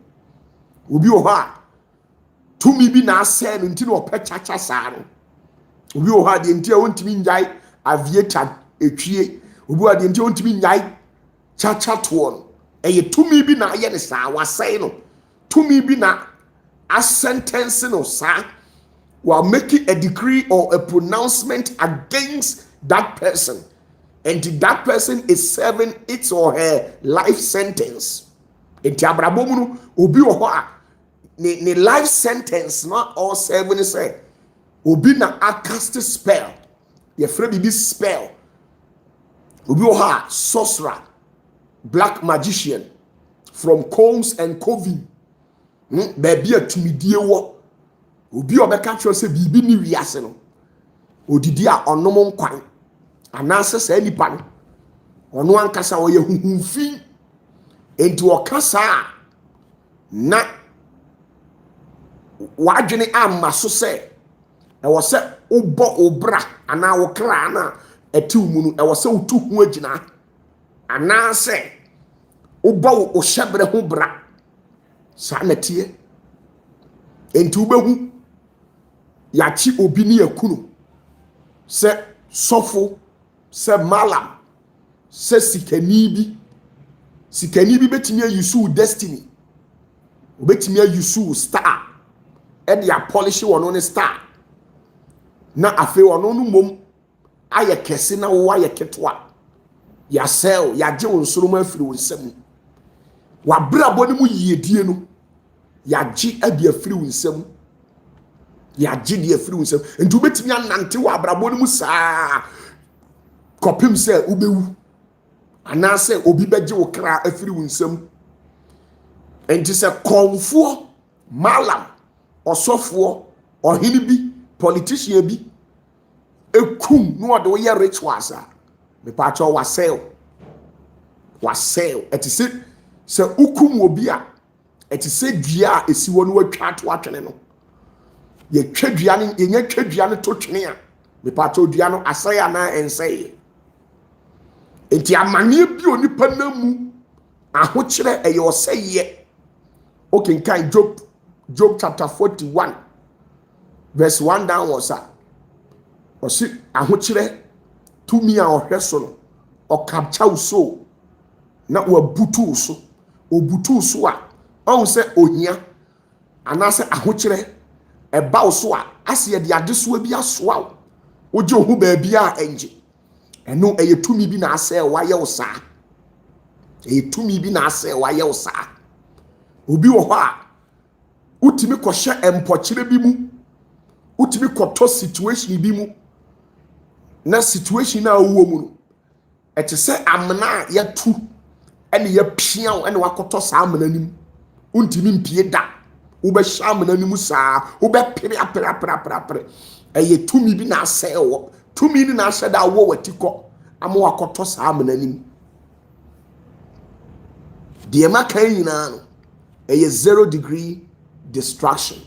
obi o ha tumi bi na asɛ no nti na ɔpɛ chacha saa no obi o ha de nti a wontimi nyai aviator etwie obi o de nti wontimi nyai chacha toɔ no ɛyɛ tumi bi na ayɛ ne saa wasɛe no tumi bi na a sentence no saa while making a decree or a pronouncement against that person and that person is serving its or her life sentence enti abrabom no obi o hɔ a ne life sentence not all serving say obi na a cast spell ye frɛ bibi spell obi o ha sorcerer black magician from combs and coven baby atumidie wo obi obeka kyerɛ sɛ bibi ni wiase no odidi a onom nkwan anase sa nipa no ono ankasa wo ye huhumfi enti okasa na wadwene amma so se e wo se ubo obra ana wo kra na etiw mu no e wo se utu hu agina ana se ubo wo hyebre ho bra sa na tie enti ubehu ya chi obi ni yakunu se sofo se malam se sikani bi betimi ayusu destiny obetimi ayusu star e dia polish wono ne star na afi wono no mom aye kese na wo aye ketwa ya sell ya je wonsoro ma afiri wonsam wa brabo ne mu yiedie no ya ji abi afiri wonsam ya ji di afiri wonsam nti obetimi anante wa brabo ne mu saa kopim se ubewu anase obi beje wo kra afiri wonsam enti se konfo malam osofo ohini bi politician bi ekum no de wo ye rituals a me pa cho wasel etise se ukum obi a etise dua esi wo no watwa to atwene no ye twadua ne ye nya twadua ne to twene a me pa cho dua no asaya na enseye enti amane bi onipa namu ahokyere eye oseye okenkan Job chapter 41 verse 1 downwards osi ahokyere tumi a ohweso no okapcha so na wabutu so obutu so a on se ohia anase ahokyere eba so a ase ye de adeso bi asoa oje ohu ba bia enje eno eye tumi bi na ase waye usa eye tumi bi na ase waye usa obi wo ho a utimi kohye empokyere bi mu utimi koto situation bi mu na situation na wo mu no etese amna ya tu ene ya piaw ene wakoto sa amna nim untimi mpie da wo be sha amna nim saa wo be pere apre eye tumi bi na ase wo tumi ni na ase da wo watiko amo wakoto sa amna nim de ma kan nyina no eye 0 degree distraction.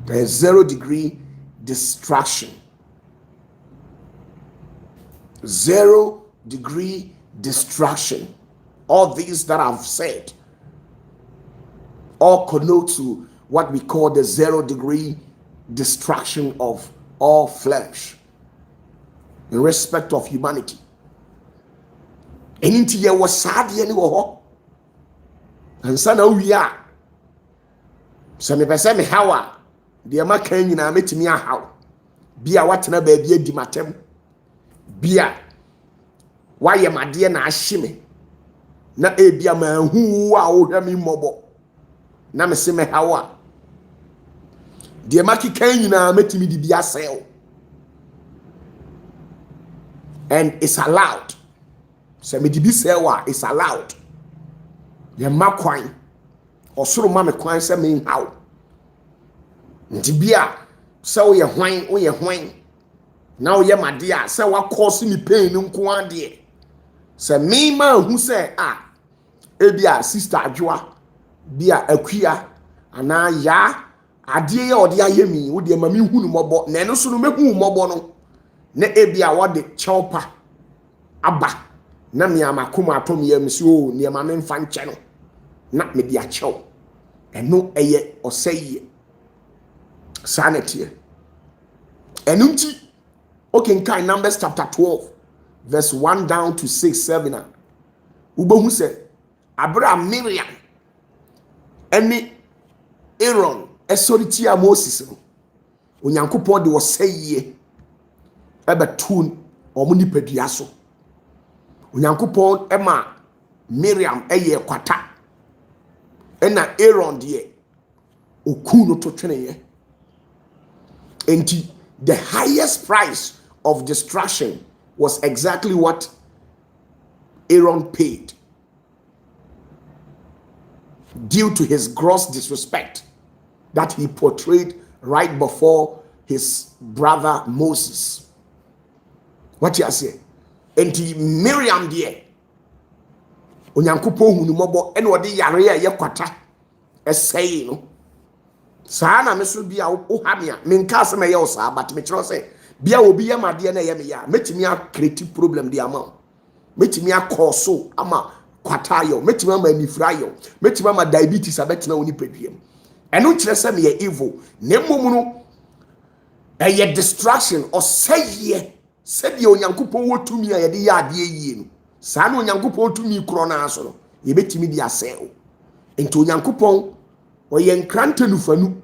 There is 0 degree distraction. 0 degree distraction. All these that I've said all connote to what we call the 0 degree distraction of all flesh in respect of humanity. Anything you was sad any wo and sana uya so me pese me hawa de ma kan nyina metimi ahaw bia watena ba bia di matem bia waye made na ahye me na bia ma hu a wo hwa mi mobo na me se me hawa de ma ki kan nyina metimi di bia sel and it's allowed so me di bi sel wa it's allowed ye makwan osoro ma me kwan se me haw nti bia se wo ye hwan na wo ye made a se wa cause me pain nko ade se me ma hu se bia sister adwoa bia akua ana ya ade ye ode ayemi wo de ma me hu no mobo na eno so no mehu mobo no na bia wo de chowpa aba na me amakoma atom ye msi o ne ma me mfa nche no na me dia chew eno eye oseye sanity eno nti okay Numbers chapter 12 verse 1 down to 6 7 ubohu se Abraham Miriam eni Aaron esoriti a Moses no onyankopon de oseye ebetun omuni pedua so onyankopon ema Miriam eye kwata ena Aaron de oku no to twene enti the highest price of distraction was exactly what Aaron paid due to his gross disrespect that he portrayed right before his brother Moses. What you say? And Miriam there, onyankopɔn hunu mmɔbɔ ene ɔde yare a yɛ kwata ɛsɛe no saa na me so bia wo ha me a menka asɛm ɛyɛ wo saa but me kyerɛ sɛ bia obi yɛ madeɛ na ɛyɛ me ya metimi a creative problem de ama metimi a cause ama kwata ayɔ metimi ama anifra ayɔ metimi ama diabetes abɛtena wo nipadua mu ɛno kyerɛ sɛ me yɛ evil na mmom no ɛyɛ distraction ɔsɛyɛ sɛdeɛ onyankopɔn wɔ tumi a yɛde yɛ adeɛ yie no saa na onyankopɔn tumi korɔ no aso no yɛbɛtumi de asɛ wo nti onyankopɔn ɔyɛ nkranta nufanu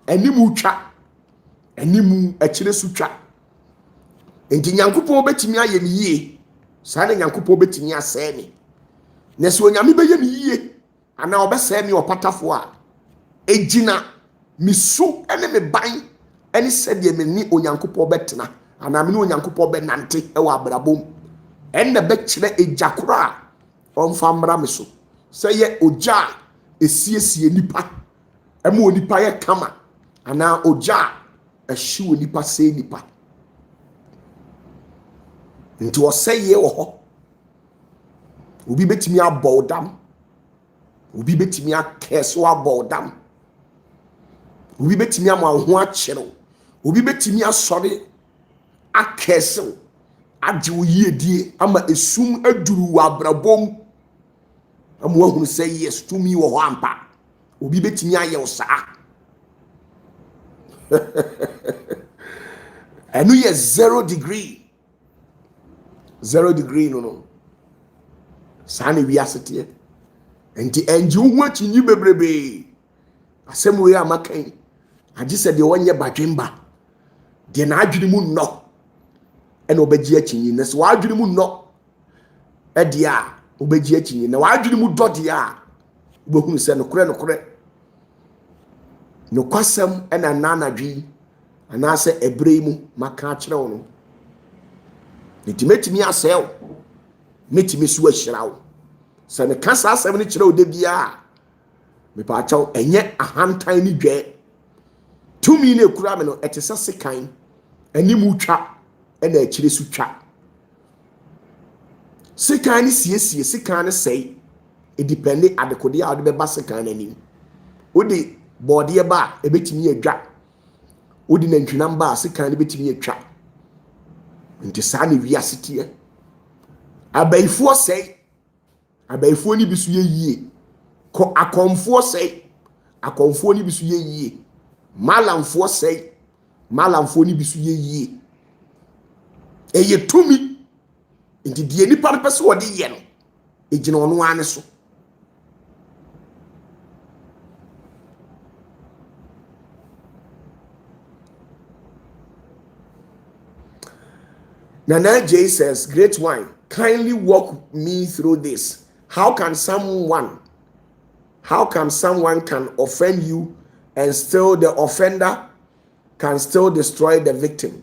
animu twa animu akyire so twa nti nyankopɔn bɛtumi ayɛ me yie saa na nyankopɔn bɛtumi asɛ me na sɛ onyame bɛyɛ me yie ana ɔbɛsɛ me ɔpatafo a ɛgyina me so ɛne me ban ɛne sɛdeɛ me ne onyankopɔn bɛtena ana me ne onyankopɔn bɛnante ɛwɔ abrabom ɛnna bɛkyerɛ egya koro a ɔmfa mmra me so sɛ yɛ ogya a esiesie nipa ɛma onipa yɛ kama ana ogya a ɛhye onipa sɛ nipa nti ɔsɛ yɛ wɔ hɔ obi bɛtumi abɔ odam obi bɛtumi akɛse abɔ odam obi bɛtumi ama ho akyerɛw obi bɛtumi asɔre akɛse agye wo yiedie ama esum aduru wɔ abrabom ama wahunu sɛ yes tumi wɔ hɔ ampa obi bɛtumi ayɛ wo saa ɛno yɛ 0 degree no saa na wiase teɛ nti ɛngye wo ho akyinyi bebrebe asɛm wei a makan agye sɛ deɛ wɔnyɛ badwemba deɛ n'adwene mu nnɔ ɛna ɔbɛgye akyinyi na sɛ w'adwene mu nnɔ ɛdeɛ a wobɛgye akyinyi na w'adwene mu dɔ deɛ a wobɛhunu sɛ nokwasɛm ɛna nanadwe anaasɛ ɛberɛ yi mu maka akyerɛ wo no nti mɛtumi asɛe wo mɛtumi so ahyira wo sɛ meka saa asɛm no kyerɛ wo da biara mepaakyɛw ɛnyɛ ahantan ne dwɛ tumi no ekura me no ɛte sɛ sekan animu twa ɛna akyire so twa sekan ne siesie sekan ne sɛe edipende adekode a wode bɛba sekan n'anim wode bɔɔdeɛ ba a ɛbɛtumi adwa wode nantwinam ba a sekan no bɛtumi atwa nti saa ne wiase teɛ abayifoɔ sɛe abayifoɔ ni bi so yɛ yie akɔmfoɔ sɛe akɔmfoɔ ni bi so yɛ yie malamfoɔ sɛe malamfoɔ ni bi so yɛ yie ɛyɛ tumi nti deɛ nipa no pɛ sɛ wɔde yɛ no ɛgyina ɔno ara ne so Nana J says, great wine, kindly walk me through this. How can someone can offend you and still the offender can still destroy the victim?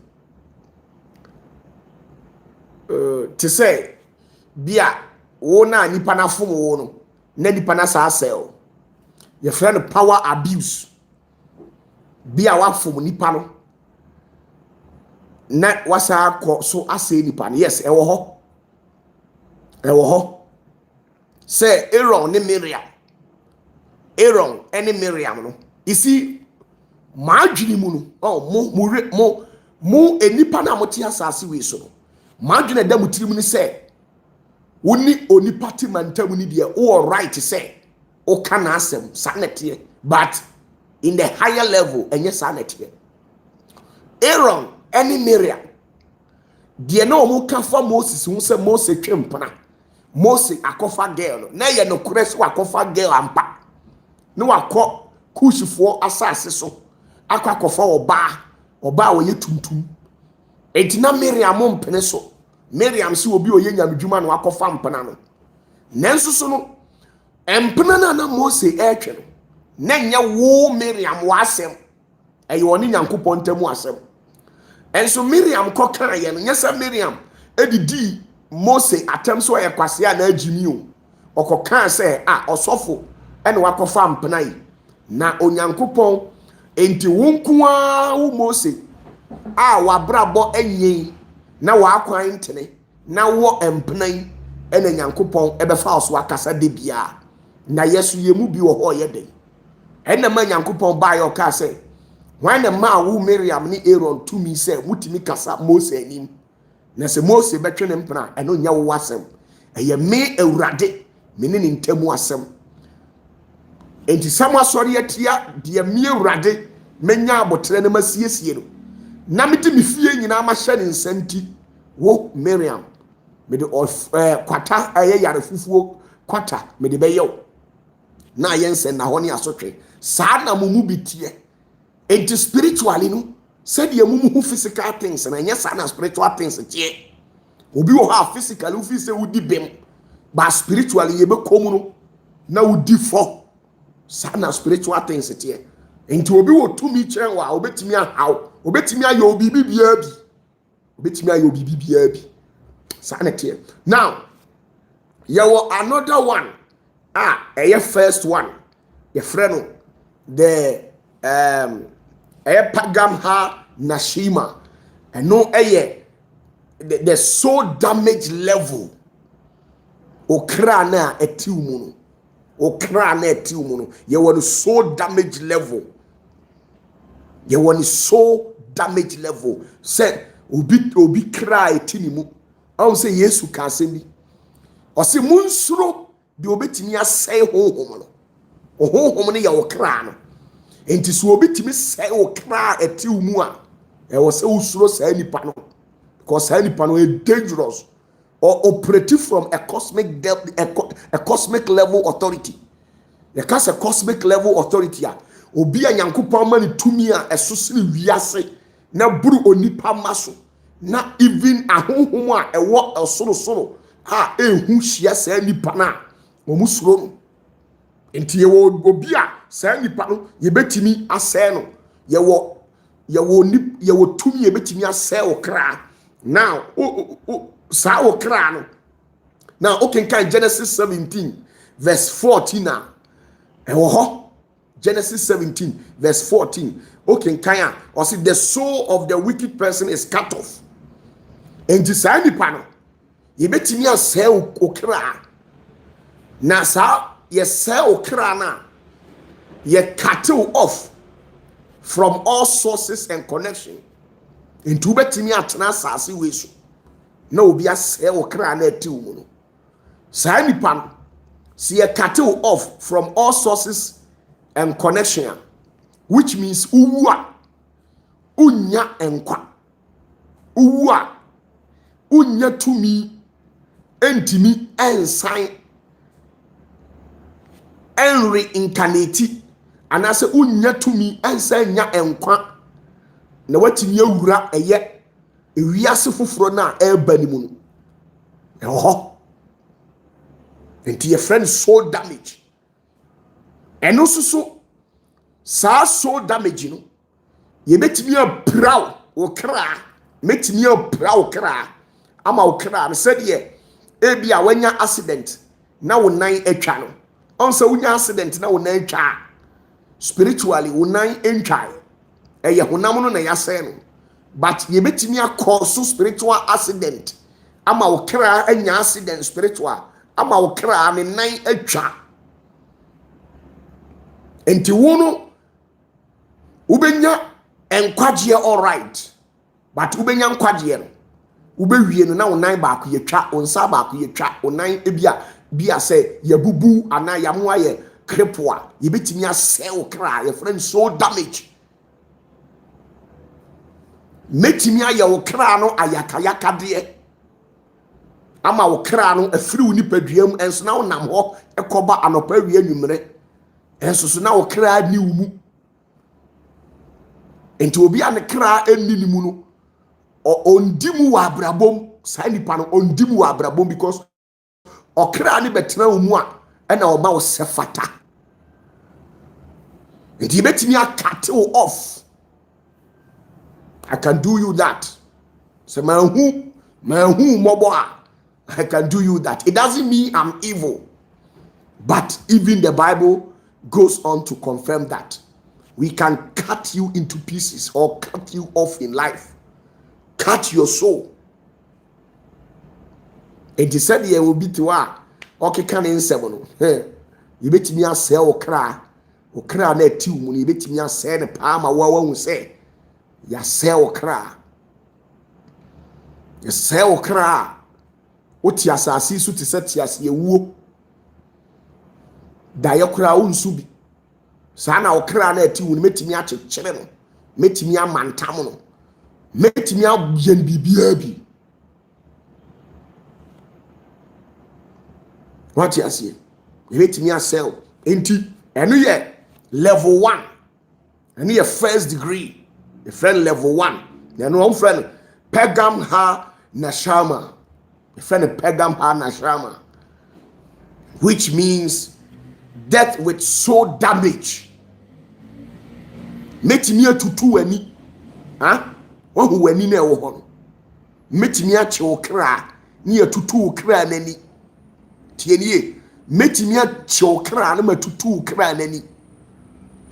To say, bia wona nipa na fom wo no na nipa na sa sell. Your friend power abuse. Bia wa fom nipa no na wasa kɔ so asɛ nipa no yes ɛwɔ hɔ sɛ Aaron ne Miriam no isi maadwene mu no mo enipa na mo te asase wei so no maadwene da mo tirim ne sɛ woni onipa te mantam ni deɛ wo right sɛ o kana asɛm sanete but in the higher level ɛnyɛ sanete Aaron any Miriam deɛ na ɔmo ka fa Moses ho sɛ Moses twempena Moses akɔfa girl no na yɛ no korɛ so akɔfa girl ampa na wakɔ Kushfoɔ asase so akɔfa ɔbaa wɔyɛ tuntum etina Miriam mpene so Miriam si obi oyɛ nyamedwuma no akɔfa mpena no nanso so no empena na Moses ɛtwe no na nyɛ wo Miriam wasɛm ɛyɛ ɔne Nyankopɔn ntamu asɛm. And so Miriam kokan ye no nyesa Miriam edidi Mose atem so ye kwase na agimi o okokan se osofo ene wakofa mpena na onyankopon enti wonkuwa wo Mose wabrabo enye na wakwan ntene na wo empena ene nyankopon ebefa so akasa de bia na yeso yemu bi wo ho ye den ene ma nyankopon ba yo ka say when the man who Miriam ni Aaron to me say mutimi kasa Mose anim na se Mose betwe ne mpena eno nya wo asem eye me Awurade me ne ntamu asem enti samwa sori atia de me Awurade menya abotre ne masiesie no na meti me fie nyina ma hye ne nsanti wo Miriam me de kwata aye yare fufuo kwata me de beyew na yense na ho ne asotwe saa na mumu bitie enti spiritually no said ye mumu physical things na nya saa na spiritual things tie obi wo ha physically wo fi se wudi bem but spiritually ye be komu no na wudi fo saa na spiritual things tie enti obi wo tumi kyen wa obetimi ahaw obetimi ayo obi bibia bi obetimi ayo obi bibia bi saa na tie now yawo another one eye first one ye freno the pagam ha nashima and no the soul damage level okra na etiumu no okra na etiumu no ye won soul damage level ye won soul damage level say obi kra etinimu am say yesu ka asemi o say munsuro de obetimi asai honhom no honhom no ye okra no enti so obetimi sai okra etiumu a e wo say usuro sai nipa no because sai nipa no is dangerous or operative from a cosmic depth, a cosmic level authority. The case a cosmic level authority obi a nyankopon ma ni tumi a esosiri wiase na buru onipa maso na even ahonhom a ewo osoro ehu hia saa nipa na omu suro no enti yewo obi a saa nipa no yebetimi asɛ no yewo tumi yebetimi asɛ okra now saa okra no now okenkan Genesis 17 verse 14 na ewo ho Genesis 17 verse 14 okenkan a or see the soul of the wicked person is cut off and saa nipa no yebetimi asɛ okra na saa yesɛ okra na ye cut off from all sources and connection into betimi atena asase we so na obi asɛ okra na ati wo no saa nipa no see ye cut off from all sources and connection which means uwa unya enkwa uwa unya tumi entimi ensan reincarnate anase unya tumi ensan nya enkwa na watimi awura eye ewiase foforo na eba ni mu no eho enti your friend soul damage eno so saa soul damage no ye betimi apraw okra metimi apraw okra ama okra no said ye ebia wanya accident na wonan atwa no onse wonya accident na wonan atwa spiritually wonan entwa eye honam no na yasɛ no but ye betimi akɔso spiritual accident ama okra anya accident spiritual ama okra ne nan atwa enti wono ubenya enkwagye all right but ubenya nkwagye no ubewie no na wonan ba ko yetwa onsa ba ko yetwa onan bia say yabubu ana yamoa ye krepoa yebetimi asɛ okra your friend so damage metimi ayɛ okra no ayakayaka de ama okra no afiri uni paduam enso na wonam ho ekoba anopa wie anwumre enso so na okra ni umu enti obi an kra enni ni mu no ondimu wa abrabom saa nipa no ondimu wa abrabom because okra ni betena umu a ena oba wo sefata enti betimi akate off. I can do you that. So man who moboa, I can do you that. It doesn't mean I'm evil. But even the Bible goes on to confirm that. We can cut you into pieces or cut you off in life. Cut your soul. enti said ye will be to a okeka ne nsem no ye betimi asɛ okra na atiw mu ye betimi asɛ ne pa ma wa hu sɛ ya sɛ okra ye sɛ okra oti asase so te sɛ tiase ewuo da ye kra unsu bi saa na okra na atiw mu metimi akyekyere no metimi amantam no metimi abien bibia bi what you say metimi asɛw enti eno ye level 1 eno ye first degree the friend level 1 eno on friend pegam ha nashama the friend pegam ha nashama, which means death with soul damage. Metimi atutu ani wohu wani na ewo ho no metimi ache okra ni atutu okra nani tienie metimi ache okra na matutu okra nani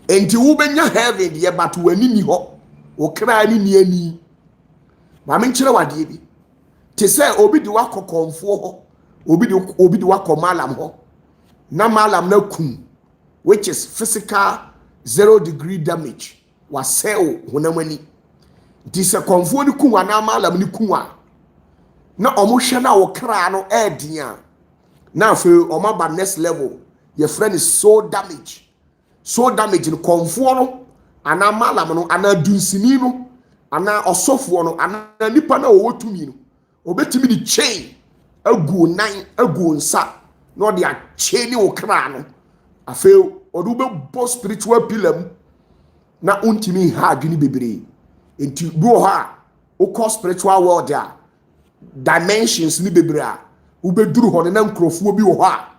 enti wo benya heaven de but wani ni ho okra ni ani ma me nkire wade bi te se obi di wakokonfo ho obi di wakomalam ho na malam na kum, which is physical 0 degree damage wa sell honamani dise konfo ni kun na malam ni kun na omo hwe na wo kra no edian na afi omo ba next level your friend is so damage in konfo no ana malam no ana dunsini no ana osofo no ana nipa na wo tumi no obetimi di chain agu nan agu nsa no de a chain wo kra no afi odu be bo spiritual pillar na untimi ha adwini bebre enti do ha o call spiritual world a dimensions ni bebre a wo beduru ho na nkrofo bi wo ha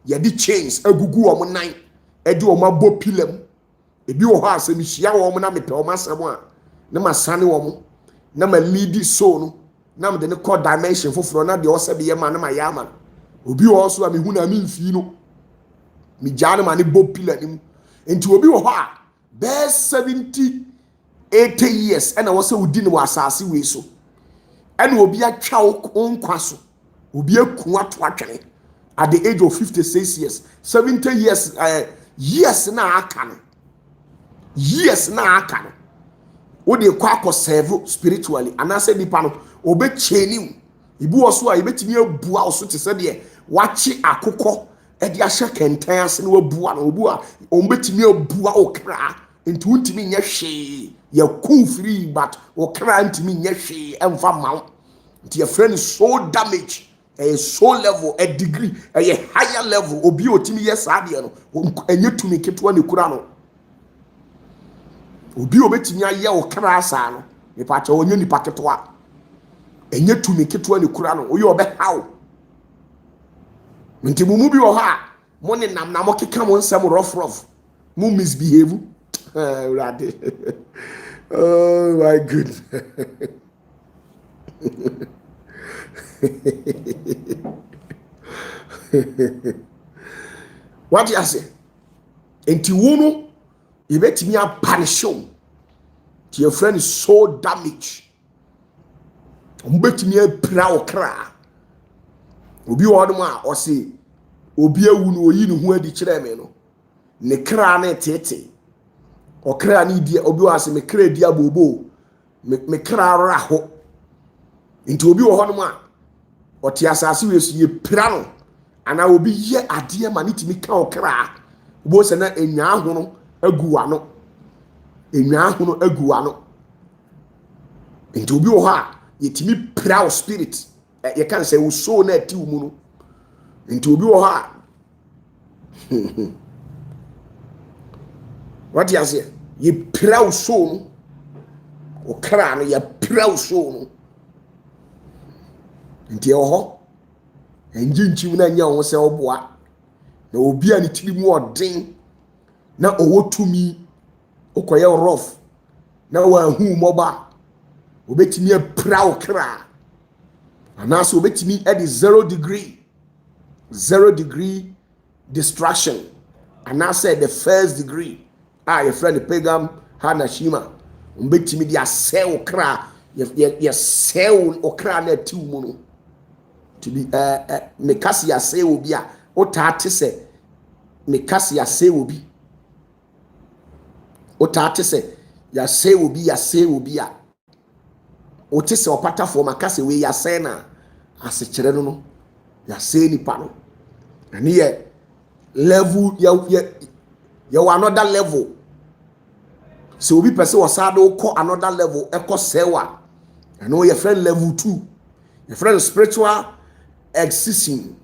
ye di chains agugu o mo nan e di o ma bo pilam e bi wo ha asem hia wo mo na mepe o masem a na masane wo mo na ma lead soul no na me de ne call dimension foforo na de o se be ye ma na ma ya ma obi wo so a me hu na me mfi no me jane ma ne bo pilam enti obi wo ha best 70-80 years and I was so din was asase we so and obi atwa nkwa so obi aku atwatwene at the age of 56 years 70 years years na aka no wo de kwa serve spiritually and I said nipa no obe cheni ibu oso a ibetimi abua oso te se de wachi akokọ e de ahye kentan ase no abua no obu a ombetimi abua okra enti untimi nya hwe ya kun free but okra ntimi nya hwe emfa maw nti your friend is so damage a soul level a degree a higher level obi otimi yes ade no enye tumi ketwa ne kura no obi obetimi aye okra asa no nipa cha onye nipa ketwa enye tumi ketwa ne kura no oye obe haw nti mumu bi wo ha mo ne nam na mo keka mo nsem rough mu misbehave. Oh my goodness. What you say? Enti wono you betimi a punish you. Your friend is so damaged. Betimi a pra okra. Obi wonu a o say obi awu no oyi ne ho adi kire me no. Ne kra na tete. Okra ni dia obi wa se me kra dia bobo me kra ra ho nti obi wo ho no ma oti asase we so ye pira no ana obi ye ade ma ni timi ka okra bo se na enwa ho no agu ano nti obi wo ha ye timi pira o spirit ye kan say wo so na ati wo mu no nti obi wo ha what you say? You proud soul, or crown, you proud soul. And your and you na young self what? No be any tea more ding. Now, oh, to me, okay, rough. Now, who mobile? Obey me a proud cry. And also obey me at the 0 degree distraction. And I said the first degree. Your friend the pagan Hanashima. Umbetimi dia sell okra. Ye sell okra na ti mu no. to be mekasi ase obi a otaate se mekasi ase obi otaate se ya se obi a ote se opatafoɔ makase we ya se na asekyere no ya se nipa no ani ye level ya another level. So obi pese wasado ko another level eko sewa. I know your friend level 2. Your friend spiritual excision.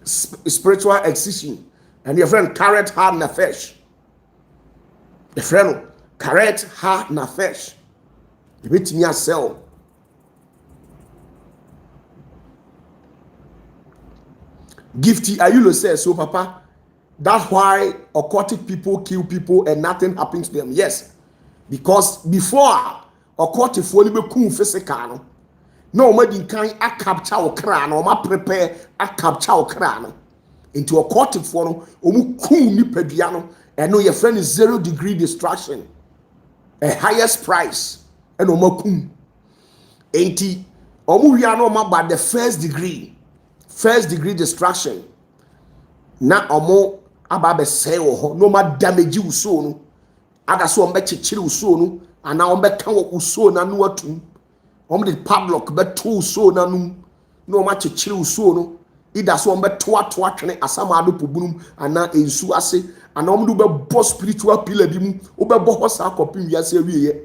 Spiritual excision. And your friend carrot hard nafesh. Your friend carrot hard nafesh. You bet me yourself. Gifty Ayulo says, so Papa, that's why occultic people kill people and nothing happens to them. Yes. Because before occultic folk be cool physical, no man can a capture or crown or ma prepare a capture or crown into occultic folk cool ni pediano and know your friend is 0 degree distraction, a highest price and omakum. Enti omu no ma but the first degree distraction. Na omo ababe say wo no ma damage wo so no ada so ombe chichiri wo so no ana ombe kan wo so na no atum ombe de padlock be to so na no no ma chichiri wo so no ida so ombe to atwene asama ado pobunum ana ensu ase ana ombe be bo spiritual pillar bi mu obebo ho sa akopim wiase wieye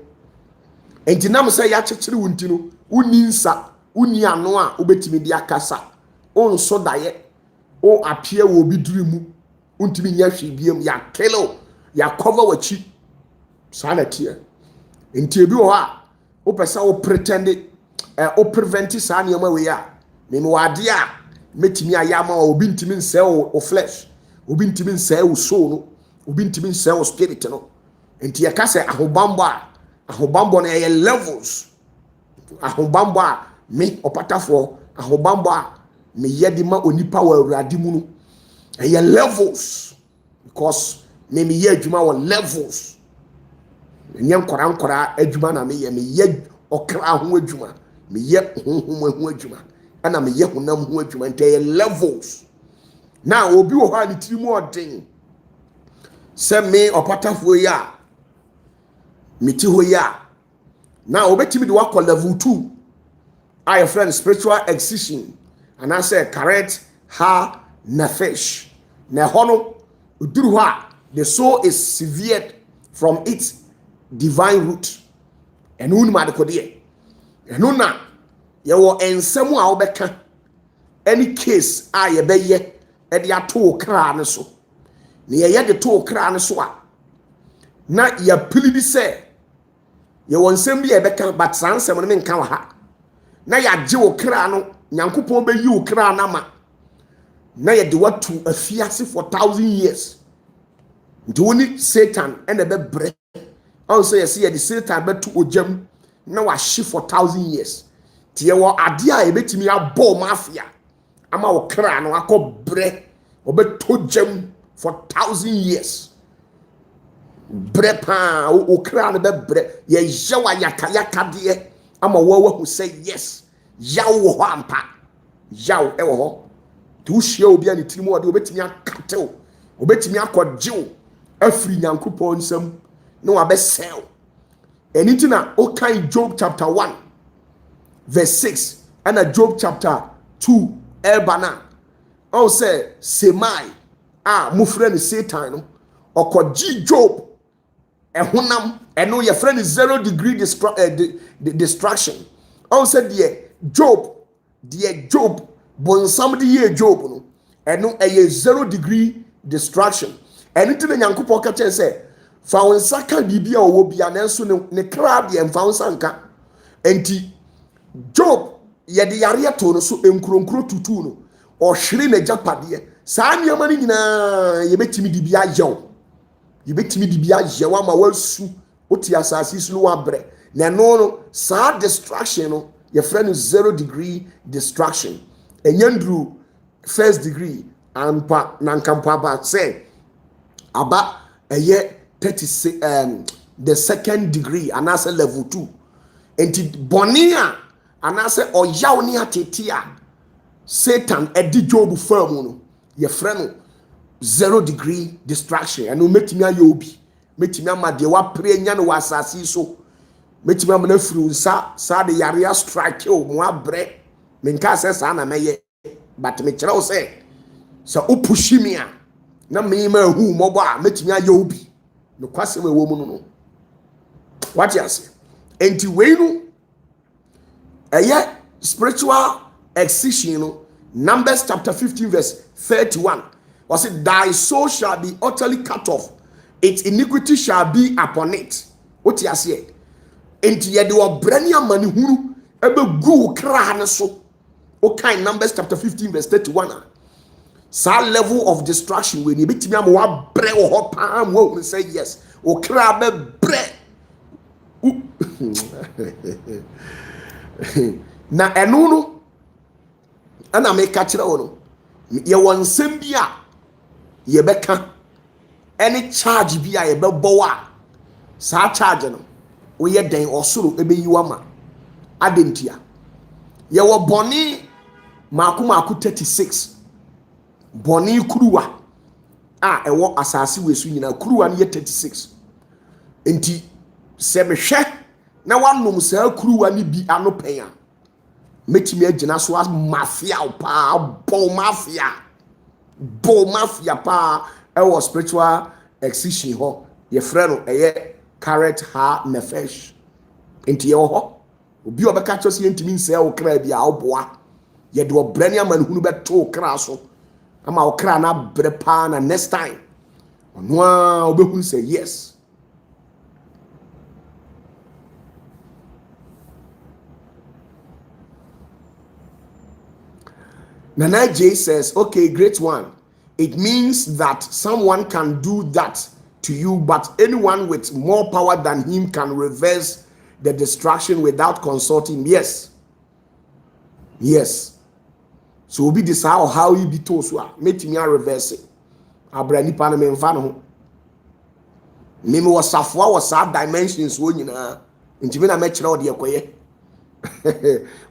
enti nam say ya chichiri wo ntino uni nsa uni ano a obetimi di akasa on so daye o appear will be dream untimi nya hwebiem ya kelo ya cover wachi sanity enti ebi wo ha o pesa o pretend o prevent sane ma we ya me no ade a metimi ayama obi ntimi nse o flesh obi ntimi nse o soul no obi ntimi nse o spirit no enti ya ka se ahobambo na ye levels ahobambo a me opatafo ahobambo a me yedi ma onipa wa awurade mu no eye levels because me ye adwuma wa levels nyem nkora adwuma na me ye okra ho adwuma me ye honhom ho adwuma ana me ye honam ho adwuma nte ye levels na obi wo ha ni tiri mu odin se me opatafuo ya me ti ho ya na obetimi de wakọ level 2 our friend spiritual excision. And I say, correct her nefesh. Nehono, udruha, the soul is severed from its divine root. And unma de kodie. And una, ye wo ensemu a obeka. Any case a ye be ye, e ya to kra ne so. Ni ye de to kra ne so a. Na ye pili bi say, ye wo nsem bi ye beka, but sansem no me nka wa ha. Na ya je wo kra no. Nyankopon be yi ukra na ma na ye de watu afiase for 1000 years ndoni Satan and be bre also ye see ye the Satan be to ojam na wa hye for 1000 years tie wo ade a ebetimi abo mafia ama wo kra no akọ bre obeto jam for 1000 years bre pa o kra no be bre ye jewa yakayaka de ama wo hu say yes yaw wo ho ampa yaw e wo ho tu hia obi ani tirimu ode obetimi akatew obetimi akọjew afiri nyankopon nsam no abesel eniti na o kan Job chapter 1 verse 6 and Job chapter 2 elbana o say semai mo friend Satan no okọji Job ehunam eno your friend 0 degree distraction o said Job bon somebody ye Job no eno eye 0 degree distraction eno na nyankopon ka che say fa wonsa ka bibia owo bia nanso ne kra de emfa wonsa nka enti Job ye de yare to no so enkronkro tutu no o hwere na japade saa nyama ni nyina ye betimi di bia yew ye betimi di bia yew ama wasu oti asase su no wabre na no saa distraction no your friend is 0 degree distraction. And yandru 1st degree and pa nankampa ba say aba a year 36 the 2nd degree and as a level 2. And bonia and as a oyaw ni atetia Satan edi Job firm no ye frɛ 0 degree distraction and metimi ayobi metimi amade wa pre nya no wasase so metimi amana furu sa de yarea strike o mo abre menka se sa na meye but me kyerɛ wo se opushi me a na me ma hu mobo a metimi ayobi no kwase we wo mu no what you say enti we no spiritual excision no Numbers chapter 15 verse 31 was it thy soul shall be utterly cut off, its iniquity shall be upon it. What you say? Enti ye de obrani amani huru ebe gu kra ne so. Okay, Numbers chapter 15 verse 31. Sa level of distraction when you bitimi am wa bre wo ho pam wo say yes. O kra be bre. Na enu no ana me ka kire wo no. Ye won nsem bi a ye beka any charge bi a ye be bo a sa charge no wo ye den osoro ebe yiwa ma adentia ye wo boni maku 36 boni kuruwa a ewo asase wesu nyina kuruwa no ye 36 enti se me hwe na wanom sa kuruwa ni bi anopen a metimi agina so as mafia pa bo mafia pa was spiritual excision ho ye frɛ no carrot ha nefesh enti ye ho obi obeka cho se ntimi nse wo kra bia oboa ye de obrani amanhunu beto kra so ama wo kra na bre pa na next time ono a obehunu say yes. Nana J says, okay, great one. It means that someone can do that to you, but anyone with more power than him can reverse the distraction without consulting. Yes. So be this how you be told so make me reverse it. Abrani pana me mfa no. Me was safwa was sub dimensions wo nyina. Ntimi na me kire o de ekoye.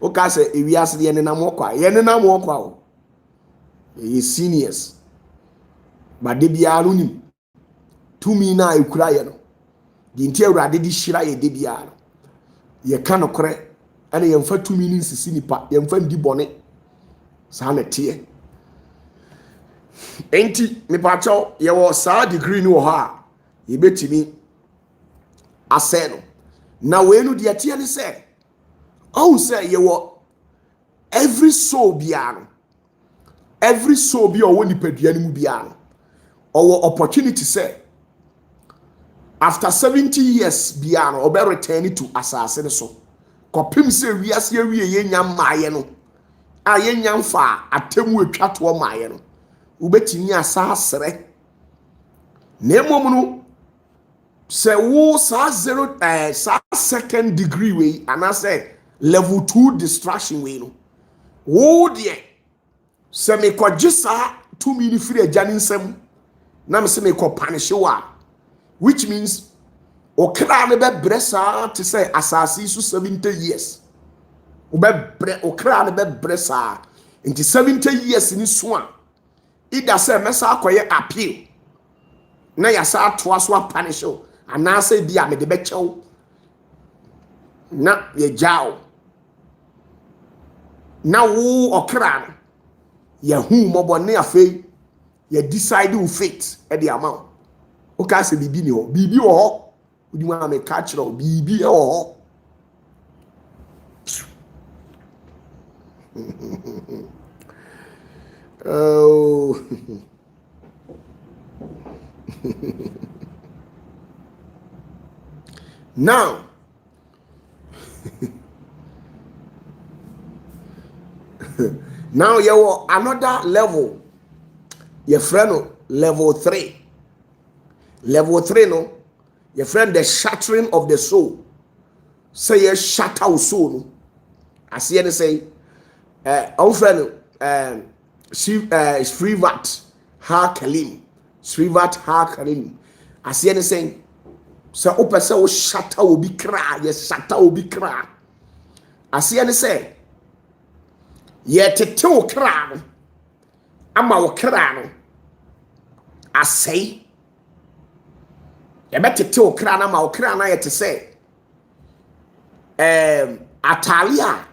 O ka se ewiase de ne nam okwa ye ne nam okwa o ye seniors ba de bia no nim tumi na ekura ye no de nti awurade di hira ye de bia no ye ka no kore ana ye mfa tumi ni nsisi nipa ye mfa ndi bone sa na tie enti me pa cho ye wo sa degree ni wo ha ye betimi ase no na we no de tie ni se oh say you were every soul biano or woni padua ni mu biano or opportunity say after 70 years biano or be return to asase so kopim say wiase awie ye nyam maaye no a ye nyam fa atemu atwa to maaye no ubetimi asasere na emom no say wo sa 0 sa second degree we and I say level 2 distraction we no wo de se me ko gisa 2 mini free agani nsem na me se me ko punish wa which means o kra ne be bresa to say asasi so 70 years o be bre o kra ne be bresa into 70 years ni so a ida say mesa akoye appeal na ya sa to aso punish o ana say bia me de be chew na ye jaw na wo okra ya hu mobone afei ya decide wo fate e de amount o ka se bibi ni ho bibi wo ho odi ma me ka kire o bibi e wo ho oh now now you are another level. Your friend level 3. Level 3 no. Your friend the shattering of the soul. Say you shatter our soul. No? I see any say our friend Srivat Ha Kalim. Srivat Ha Kalim. I see any saying so open say shatter will be cry. Yes, shatter will be cry. I see any say ye tete wo kra no ama wo kra no asɛe ye betete wo kra no ama wo kra na ye te sɛ atale a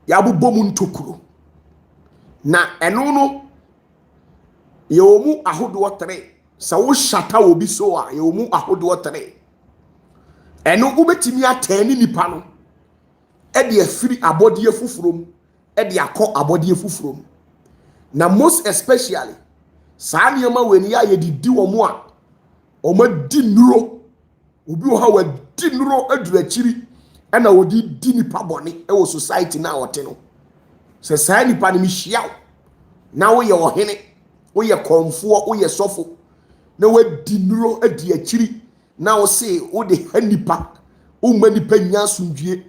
ya bobom ntokuro na ɛno no ye omu ahodo 3 sa wo shata obi so a ye omu ahodo 3 ɛno wobetimi atani nipa no ɛde afiri abɔde afufurom ɛde akɔ abɔde afufurom na most especially saa nneɛma wani a ye didi omo a omo di nuro obi wo ha wa di nuro aduru akiri ɛna wodi di nipa bɔne ɛwɔ society na wote no sɛ saa nipa no mi hyiaw na wo ye ohene wo ye konfo wo ye sɔfo na wadi nuro adi akiri na wo se wo de hanipa wo ma nipa nya sundue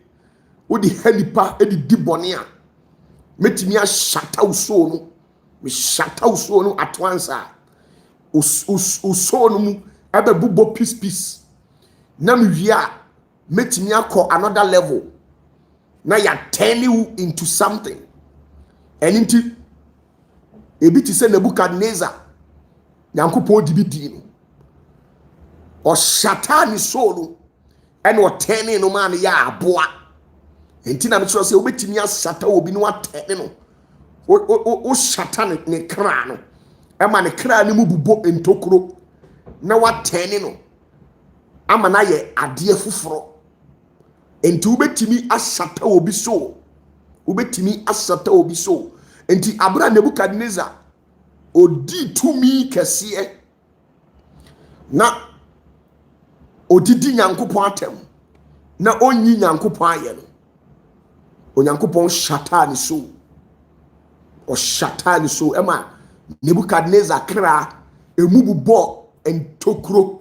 wo de hanipa edi di bɔne a metimi a shata uso no me shata uso no at once a uso no mu abebubo peace na me wi a metimi akɔ another level na ya turn you into something ɛninti ebi ti sɛ Nebukadnezar Nyankopɔn di bi di no o shata ni soul ɛna o turn no man ya aboa enti na me kyerɛ sɛ obetimi ashata obi no atɛne no o shata ne kra no ɛma ne kra ne mu bubo ntokuro na watɛne no ama na ye ade afufuro enti obetimi ashata obi so obetimi ashata obi so enti abra Nebukadnezar odi tumi kɛseɛ na odidi Nyankopɔn atem na onyi Nyankopɔn ayɛ no onyankopɔn shata ni so o shata ni so ema Nebukadnezar kra emububo ntokuro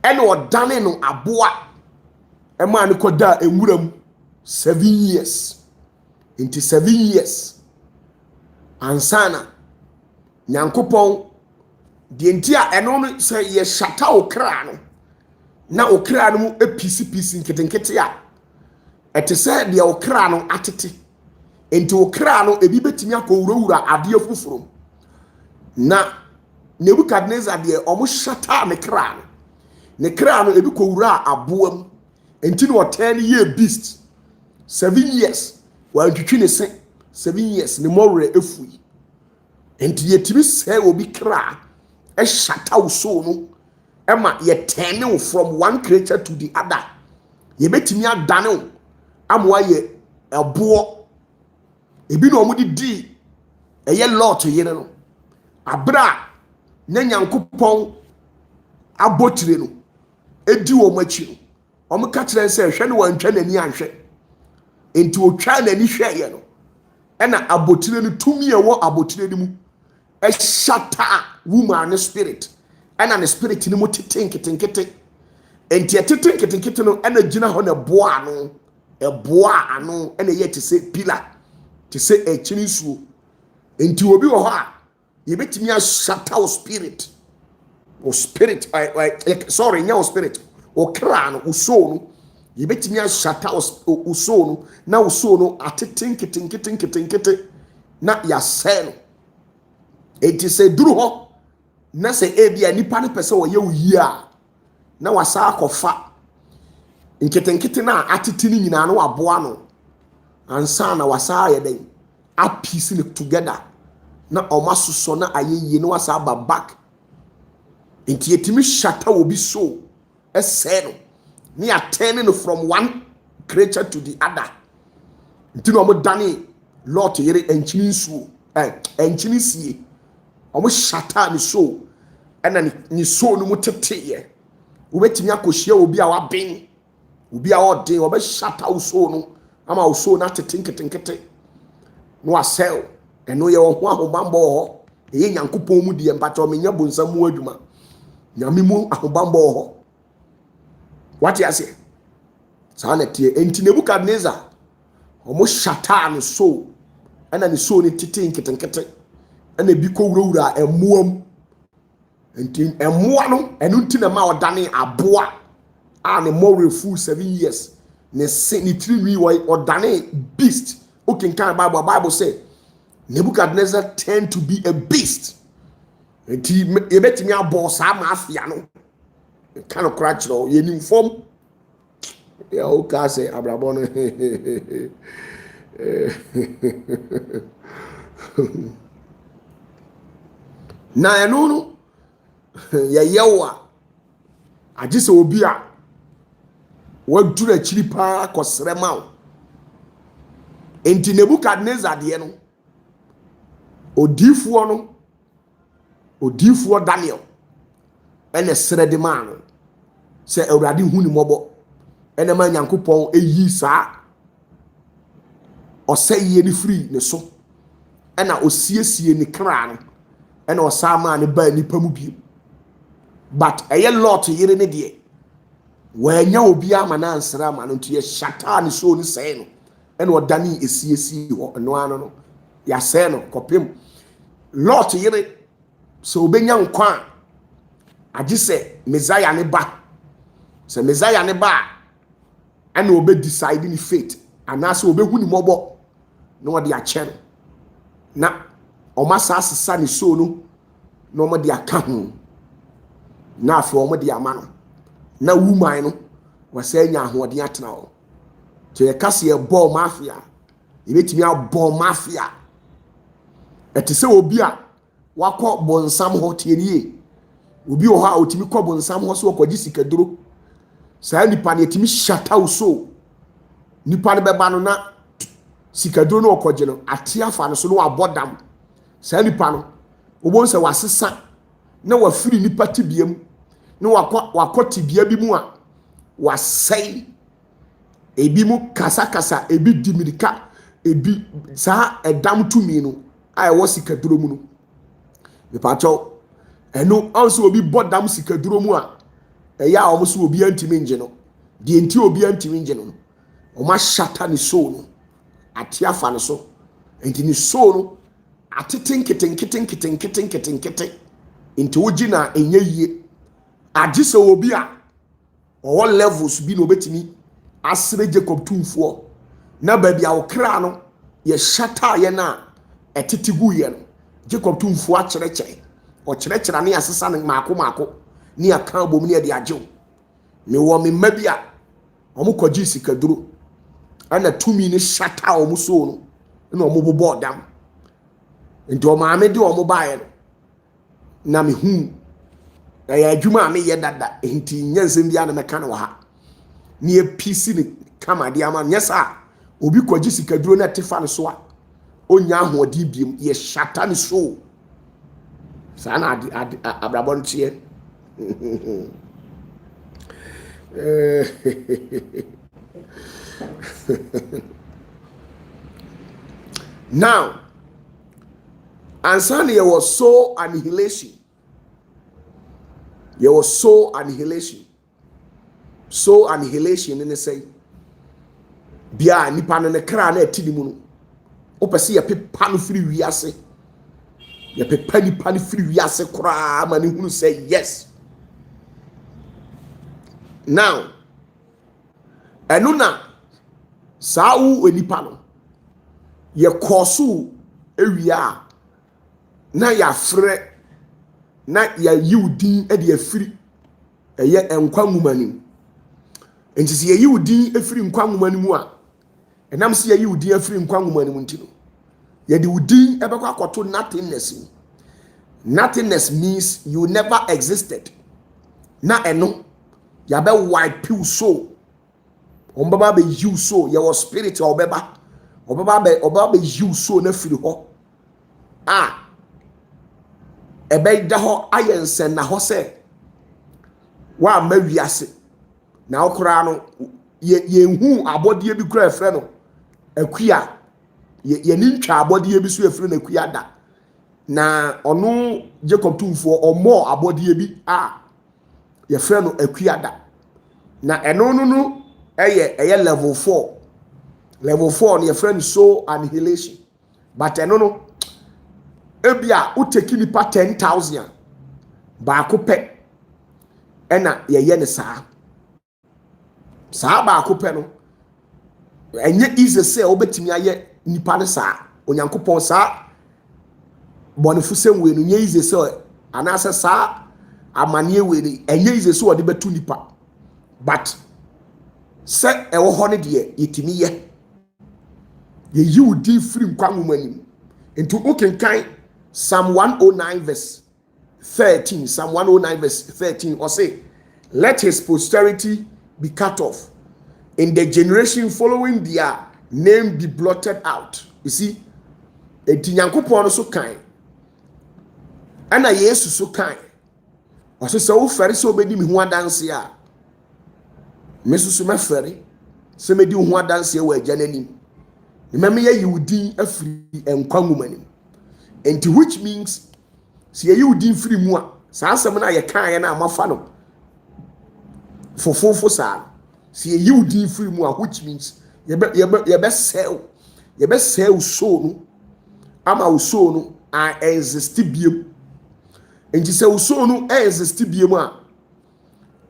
ene odane no aboa ema ne koda enwuram 7 years into 7 years ansana Nyankopɔn de ntia eno no se ye shata okra no na okra no mu episi nketenkete a etese de okra no atete enti okra no ebi betimi akowurawura ade afufuro na Nebukadnezar de omo shata ne kra no ebi kowura aboam enti no otan ye beast 7 years wa ntwitwi ne se 7 years ne more efui enti yetimi se obi kra e shata uso no ema ye turn from one creature to the other ye betimi adane amwa ye ebo ebi no omudi di eye lot yene no abra na Nyankopɔn abotire no edi wo machi no omka kire se hwe ne wantwa nani anhwe enti otwa nani hwe ye no ena abotire no tumi ewo abotire ni mu e shata woman spirit ena ne spirit ni mu tetenkete enti tetenkete no ena gina ho na boa ano ena ye te se pillar te se echini suo enti obi wo ho a ye betimi a shata o spirit sorry nya o spirit o kra no o soul no ye betimi a shata o soul no na o soul no atetenkete na ya se no enti se duru ho na se ebia nipa ne pese wo ye oyi a na wasa akofa nketenkete na atete ni nyina no aboa no ansa na wasa ye den a piece it together na omasoso na ayeye no wasa aba back enti yetimi shata obi so ese no ne turning from one creature to the other enti no mo dane lot yere enchini nsuo enchini sie omo shata ni so ena ni so no mutete wobetimi akohia obi a waben obi a ode obe shata uso no ama uso na tetenkete no asel eno ye wo ho ahobambo ho eye Nyankopɔn mu die mpacha o menya bonsamu adwuma nyame mu ahobambo ho what you say sa na tie enti Nebukadnezar omo shata no so ena ni so ni tetenkete ena bi ko wurawura emuam enti emua no enu nti na ma odane aboa a ne more full 7 years ne se ne tirinwi or dane beast. Okay, can Bible say Nebuchadnezzar turned to be a beast. And he met me a boss, I'm afiano. Kind of crutch, no, you inform. Yeah, okay, say Abrabon. Na eno no ya yewa agise obi a waduru akiri pa kosrema o enti Nebukadnezar de no odifuo Daniel ene srede man no se awurade hu ni mobo ene ma Nyankopɔn eyi saa ɔsɛye ni free ne so ena osiesie ni kra no ena osama ne ba nipa mu bi but eye lot yire ne de wanya obi ama na ansra ma no ntie shata ne so ni sɛ no ena odani esiesie ho no ano no ya sɛ no kopem lot yire so obenya nkwa agi sɛ Messiah ne ba sɛ Messiah ne ba ena obe decide ni fate anase obehu ni mobo no wode akyɛ no na omasa asesa ne so no na omode aka ho na afọ omode ama no na woman no wasa nya ahoɔden atena ho to ye kase e ball mafia ebetimi abɔ mafia etise obi a wakɔ bonsam ho tienie obi o ha otimi kɔ bonsam ho so kɔgye sikaduro saa nipa ne etimi shata wo so nipa ne bɛba no na sikaduro no okɔgye no ate afa no so no abɔdam saa nipa no obon sɛ wasesa na wafiri nipa tibiam na wakɔ tibia bi mu a wasɛi ebi mu kasa ebi dimirika ebi saa ɛdam tumi no a ɛwɔ sikaduro mu no mepatɔ ɛno also obi bɔdam sikaduro mu a ɛyɛ a ɔmo so obi antimi nge no die nti obi antimi nge no ɔma shata ne soul no ate afa ne so enti ne soul no atete nkete nti wogi na enye yie agi sɛ obi a ɔwɔ levels bi no obetimi asere Jacob tumfuo na ba bia okra no ye shata ye na etete gu ye no Jacob tumfuo akyerɛkyerɛ ɔkyerɛkyerɛ ne asesa ne maako ne aka bom ne de agyew me wo me ma bia ɔmo kɔgye sikaduro ana tumi ne shata ɔmo so no na ɔmo bobɔ dam nti ɔmaame de ɔmo bae no na me hu ɛyɛ adwuma a meyɛ dada nti nyansɛm bia na mɛka no wɔ ha ne episi ne kama de ama nyesa obi kɔgye sikaduro na tefa no so a onya ahoɔden biem yɛ shata ne so saa na abrabɔ no tie now answer there was soul annihilation. There was soul annihilation. Soul annihilation in the say. Bia nipa no ne kra na atini mu no. Opese ye pepa no firi wiase. Ye pepa nipa no firi wiase kra ma ne hunu say yes. Now eno na saa wo nipa no ye koso ewia na ya frɛ na ya yiwdin e de afiri eye enkwa nwumani enti se ye yiwdin afiri nkwa nwumani mu a enam se ye yiwdin afiri nkwa nwumani mu ntino ye de wudin e bekwa akoto nothingness. Nothingness means you never existed. Na eno ya be wipe you so ombaba be you so your spirit obeba be you so na firi ho ebe da ho ayense na ho se wa ma wiase na okra no ye hu abodie bi kura efre no akua ye ni ntwa abodie bi so efre na akua da na ono Jacob tumfo omo abodie bi ye frɛ no akua da na eno no eye level 4 no ye frɛ no soul annihilation but eno no ebia uteki nipa 10,000 ba ko pɛ ɛna ye ne saa ba ko pɛ no enye easy say obetimi aye nipa ne saa onyankopon saa bonifu sem we no nye easy say anase saa amane we ni enye easy so ode betu nipa but say ewo ho ne de yetimi ye yi udi free nkwanwomani into okenkan Psalm 109 verse 13. Psalm 109 verse 13 or say, let his posterity be cut off, in the generation following their name be blotted out. You see, enti Nyankopon so kan ana Yesu so kan o so wo fere so obedi mi ho adanse a mesusu me fere se medi ho adanse wa agya nanim me ye yudin afiri enkwangumani enti which means si ye yudin free mu a saa asem na ye kan ye na amafa no fofofo saa si ye yudin free mu a which means ye be sell so no ama wo so no a exist biem enti se wo so no exist biem a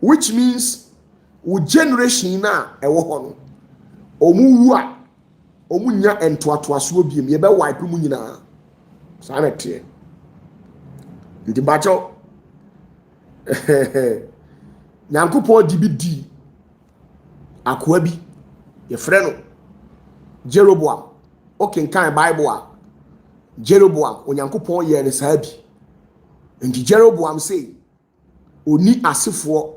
which means wo generation na ewo ho no omu wu a omunya entoatoaso biem ye be wipe mu nyina saa na tie ndi bacho Nyankopon di bi di akoa bi ye frɛ no Jeroboam okenkan Bible a Jeroboam onyankopon ye ne saa bi ndi Jeroboam say oni asefo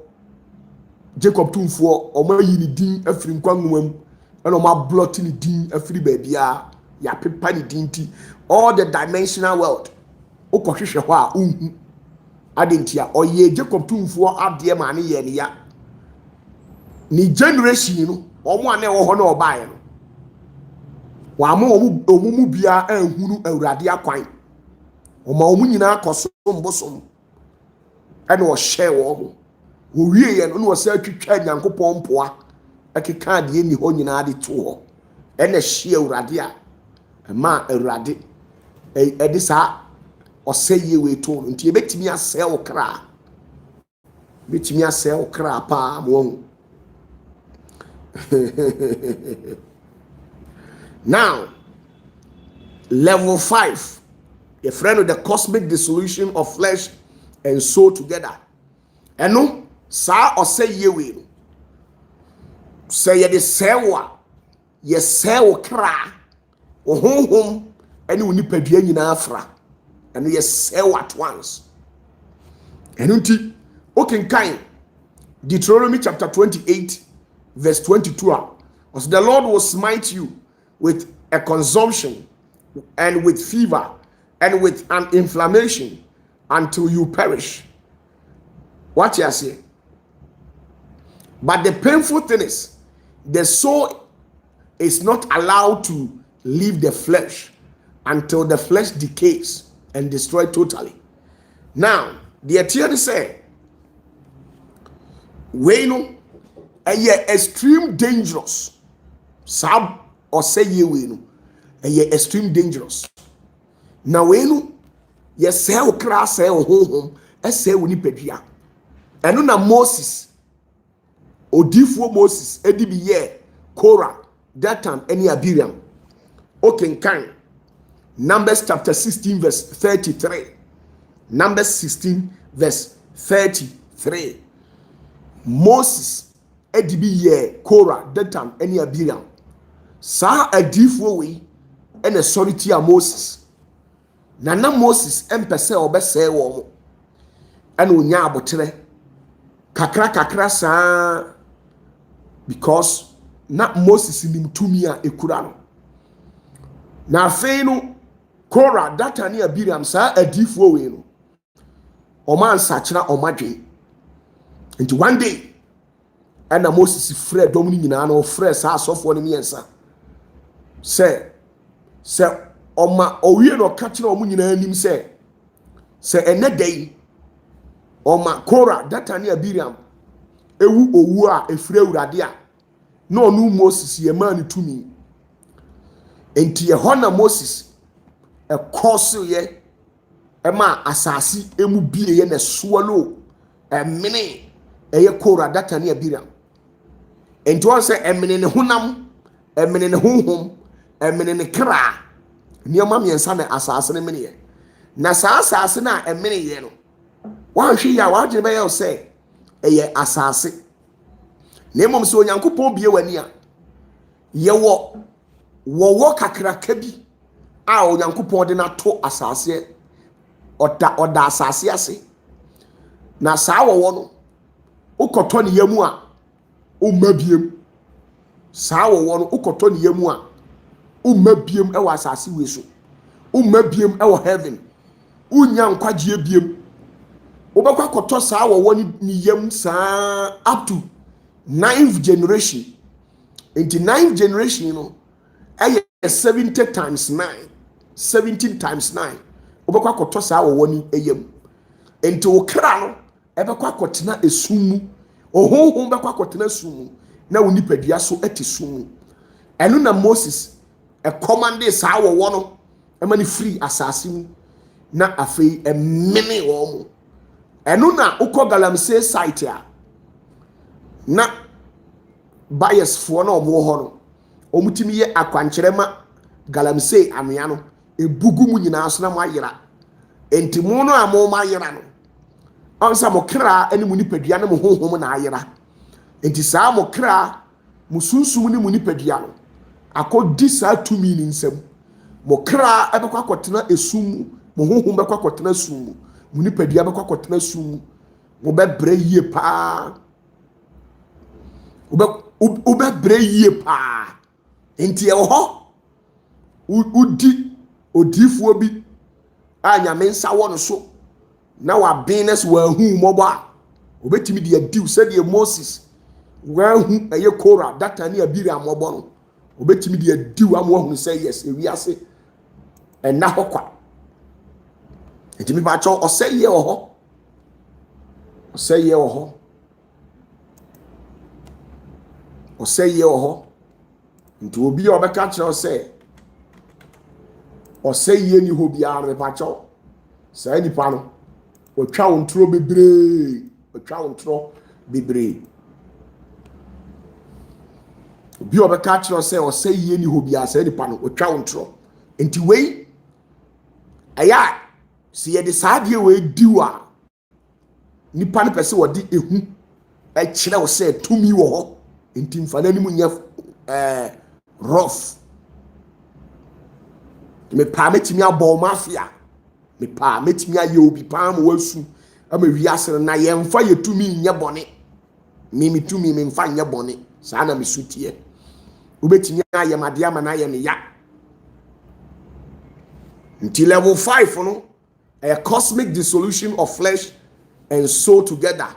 Jacob tumfo omayi ni din afiri nkwanwam and oma blotting the din afiri baabia ya pepa ni din ti all the dimensional world okohwehwe ho a unhu adentia oye Jacob tumfo ade ma ne ye ne ya ni generation no omo ane wo ho na obae no wa mo omumu bia anhunu awurade akwan oma omu nyina akoso mbosom ene wo hye wo mo wo wie ye no no sa twitwa Nyankopon mpoa akeka de ni ho nyina de to ho ene hye awurade a ma awurade edi sa oseye we to nti e betimi asɛ wo kra betimi asɛ wo kra pa mo now level 5 a friend of the cosmic dissolution of flesh and soul together eno sa oseye we no say ye de sewa ye sewo kra wo honhom ene wo nipadua nyina afra ene ye sewo at once eno nti okenkan Deuteronomy chapter 28 verse 22 as the Lord will smite you with a consumption and with fever and with an inflammation until you perish. What you say? But the painful thing is the soul is not allowed to leave the flesh until the flesh decays and destroyed totally. Now, the Etienne say, we know a extreme dangerous. Sab or say ye we know a extreme dangerous. Now we know ye sell crass sell home say we need pedia. And na Moses Odifo Moses edibi ye Korah Datan any Abiram Okenkan Numbers chapter 16 verse 33 Numbers 16 verse 33 Moses edibi ye Korah Datan any Abiram sa adifo we ene sorry a Moses nana Moses empese obese wo ene onya abotere kakra sa because na Moses nim tumi a ekura no na afei no Korah Datan ne Abiram sa adifo we no oman sachira omadwen nti one day ena Moses frɛ dom ni nyina na ofrɛ sa asofo ne miensa se oma owie no ka kire omu nyina anim se ene day oma Korah Datan ne Abiram ewu owu a efire awurade a na onu Moses ye man tumi enti ye hona Moses ekoso ye ema asasi emu bie ye na swallow emene eye Korah Datan ne Abiram enti won se emene ne honam emene ne honhom emene ne kra nneɛma mmiɛnsa na asase ne mene yɛ na saa asase na emene yɛ no wahwe ya wagye bɛyɛ sɛ ɛyɛ asase na mmom sɛ onyankopɔn bie w'ani a wɔwɔ kakraka bi a onyankopɔn de nato asase ɔda asase ase na saa wɔwɔ no wokɔtɔ ne yamu a womma biem saa wɔwɔ no wokɔtɔ ne yamu a womma biem ɛwɔ asase wei so womma biem ɛwɔ heaven wonya nkwagyeɛ biem wobɛkɔ akɔtɔ saa wɔwɔ ne yam saa up to 9th generation into 9th generation no ɛyɛ 70 times 9 17 times 9 wobɛkɔ akɔtɔ saa wɔwɔ ne yam nti wo kra no ɛbɛkɔ akɔtena esum mu ohonhom bɛkɔ akɔtena esum mu na wo nipadua so ɛte sum mu ɛno na Moses ɛkɔmande saa wɔwɔ no ɛma ne free asase mu na afei ɛmene wɔn mu ɛno na wokɔ galamsey site a na biasfoɔ na ɔmo hɔ no ɔmo timi yɛ akwankyerɛ ma galamsey anwea no ebugu mu nyinaa so na mo ayera enti mo no a mo ayera no ɔnsa mo kra ɛne mo nipadua ne mo honhom na ayera enti saa mo kra mo sunsum ne mo nipadua no akɔdi saa tumi ne nsam mo kra ɛbɛkɔ akɔtena esum mu mo honhom bɛkɔ akɔtena sum mu mo nipadua bɛkɔ akɔtena sum mu mo bɛbrɛ yie paa wobɛbrɛ yie paa enti ɛwɔ hɔ wodi odiifoɔ bi a nyame nsa wɔ no so na waben na so wahu mmɔbɔ a obɛtumi de adiw sɛdeɛ Moses wahu ɛyɛ Kora Datan ne Abiram mmɔbɔ no obɛtumi de adiw ama wahu sɛ yes ewiase ɛna hɔ kwa enti mi ba kyɛw ɔsɛyɛ wɔ hɔ ɔsɛyɛ wɔ hɔ ɔsɛyɛ wɔ hɔ nti obi a ɔbɛka kyerɛw sɛ ɔsɛyɛ ni hɔ biara mi ba kyɛw saa nipa no ɔtwa wo ntoro bebree ɔtwa wo ntoro bebree obi a ɔbɛka kyerɛw sɛ ɔsɛyɛ ni hɔ biara saa nipa no ɔtwa wo ntoro nti wei ɛyɛ si yɛde saa adeɛ wei diw a nipa no pɛ sɛ wɔde ehu ɛkyerɛ wo sɛ tumi wɔ hɔ nti mfa n'anim nyɛ rough mepaa metumi abɔ mafia mepaa metumi ayɛ obi paa ma wasu ama wiase na yɛmfa yɛ tumi nyɛ bɔne mimi tumi memfa nyɛ bɔne saa na mesu tie wobɛtumi ayɛ madeɛ ama na ayɛ me ya nti level 5 no a cosmic dissolution of flesh and soul together.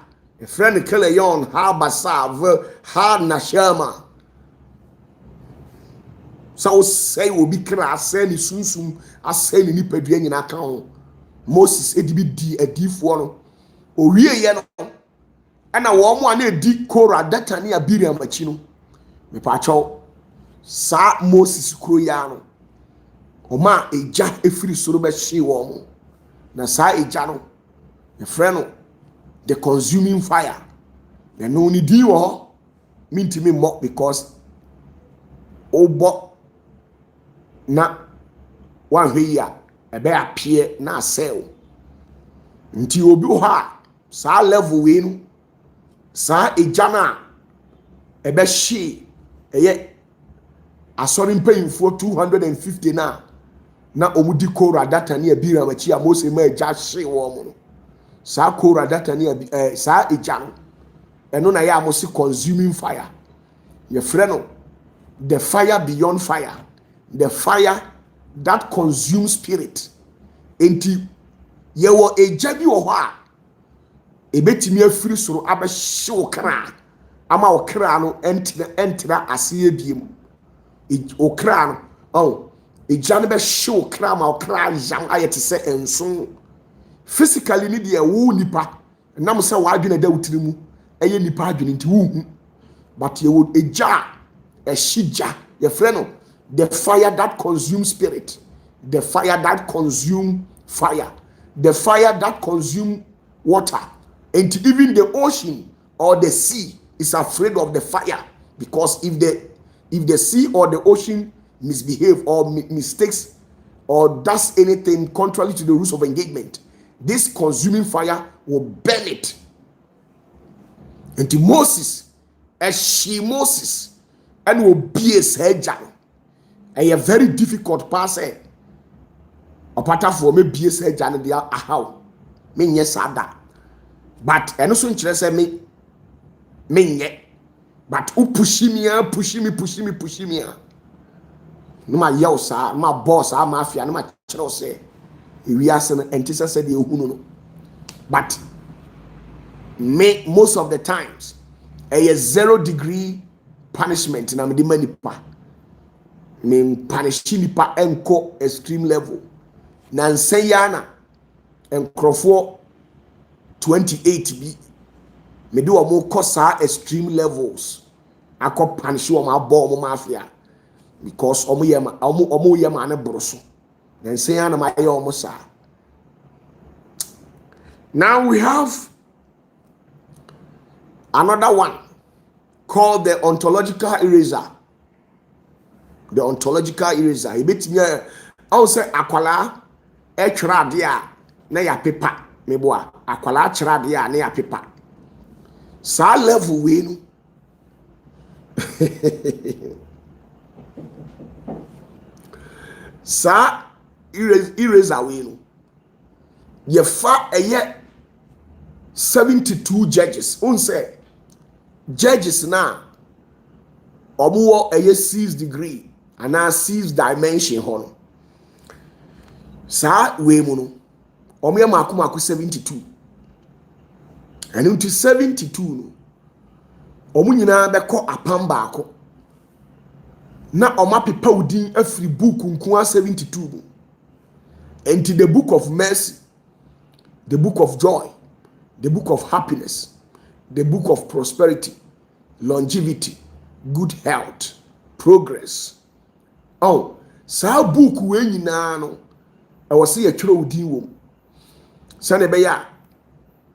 A friend Keleyon, ha basav, ha nashama. So say will be crass, send sunsum, as saying ni peduen in account. Moses edibi di a deep one. O we yeno. And a woman a deep Kora Datan ne Abiram machino. Me pacho sa Moses Kroyano. Oma eja efiri soro be hye wo mo. Na saa eja no the friend the consuming fire the no ni di wo mintimi mo because obo na wan hwe ya ebe apie na sell nti obi ho a saa level we no saa eja na ebe hye eye asori mpanyimfo 250 na omudi Kora Datan ne Abiram achi a Mose ma eja hye wo mo no saa Kora Datan ne saa eja no eno na ya Mose consuming fire ye frɛ no the fire beyond fire, the fire that consumes spirit. Enti ye wo eja bi wo hɔ a ebetimi afiri soro abɛhye wo kra ama wo kra no entra ase ebiem wo kra no oh eja no bɛhye wo kra ma wo kra yan ayete sɛ enso physically ni de wo nipa nam sɛ wadwene da wutiri mu ɛyɛ nipa adwene nti wo but ye wo eja eshija ye frɛ no the fire that consumes spirit, the fire that consumes fire, the fire that consumes water. And even the ocean or the sea is afraid of the fire, because if if the sea or the ocean misbehave or mistakes or does anything contrary to the rules of engagement, this consuming fire will burn it. And to Moses, and will be a surgeon. A very difficult person. OPATAFUOR me be a surgeon and they are how me yes ada. But and also interest me yet. But who pushing me. No my yell sir, my boss, our mafia, no my channel say. We are saying antisa said the no. But most of the times a 0 degree punishment na me de manipa. Me punish nipa enko extreme level. Na nseyana enkrofo 28 bi me do omo kosa extreme levels akọ punish omo abo omo mafia because omo yema na broso na nseyana ma ye omo sa. Now we have another one called the ontological eraser. The ontological eraser. Ibetimi I say akwala etwra de a na ya paper meboa akwala atwra de a na ya paper. Sa level we no. Sa eraser we no. Ye fa eye 72 judges. Un say judges na omo eye 6 degree and now 6 dimension hono. Sa we mu no omo ye maku 72. And into 72 no omo nyina beko apam baako. Na oma pepa udin afri book nko 72 no. Into the book of mercy, the book of joy, the book of happiness, the book of prosperity, longevity, good health, progress. Oh, sa book we nyina no I was see a twerɛ odin wom. Sane be ya.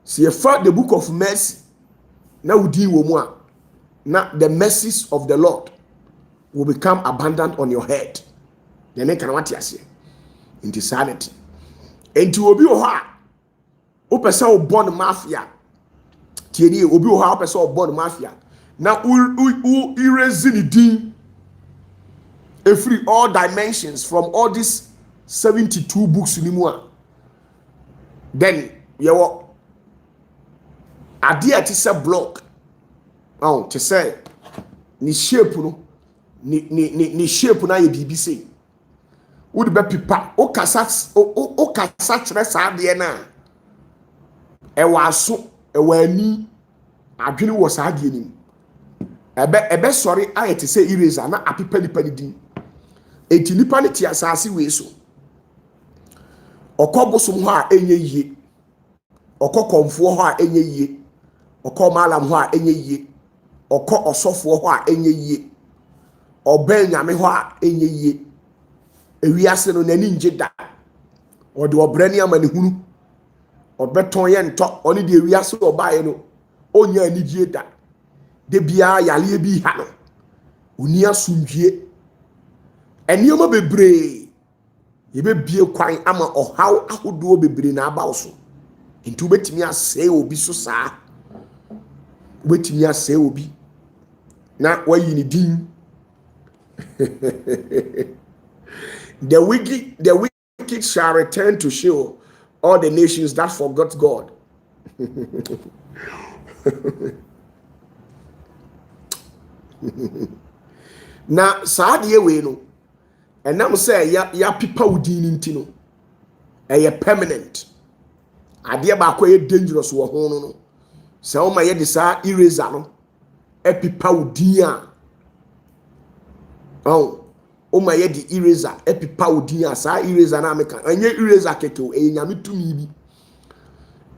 See a fa the book of mercy na odin wom a na the mercies of the Lord will become abundant on your head. Then can what you say into sanity. Enti obi o ha o pese o born mafia. Tieni obi o ha o pese o born mafia. Na u erase ni din every all dimensions from all these 72 books ni mu a. Then you wo ade ati se block. Oh, to say ni shape no ni shape na ye bibi say. Would be pipa o kasa kyerɛ saa de na e waso e wani adwene wo saa de nim ebe sorry ayete say eraser na apipa nipa ni din enti nipa ne ti asase we so okobosom ho a enye yie okokomfo ho a enye yie okomalam ho a enye yie okosofo ho a enye yie obanyame ho a enye yie ewiase no nani njeda ode obrani amane hunu obeton ye nto oni de ewiase obaye no onya anigye da de bia yale bi ha no oni asundwie enioma bebre ye be bie kwan ama ohaw ahodo bebre na abaw so nti obetimi asɛ obi so saa obetimi asɛ obi na wayi ni din The wicked shall return to Sheol, all the nations that forgot God. Na saadie we no enam say ya pipa udin nti no eye permanent ade ba kwa ye dangerous wo ho no se o ma ye de sa eraser no e pipa udin a oh o ma ye di eraser epipa odin asa eraser na meka anye eraser keke o enyame tumi bi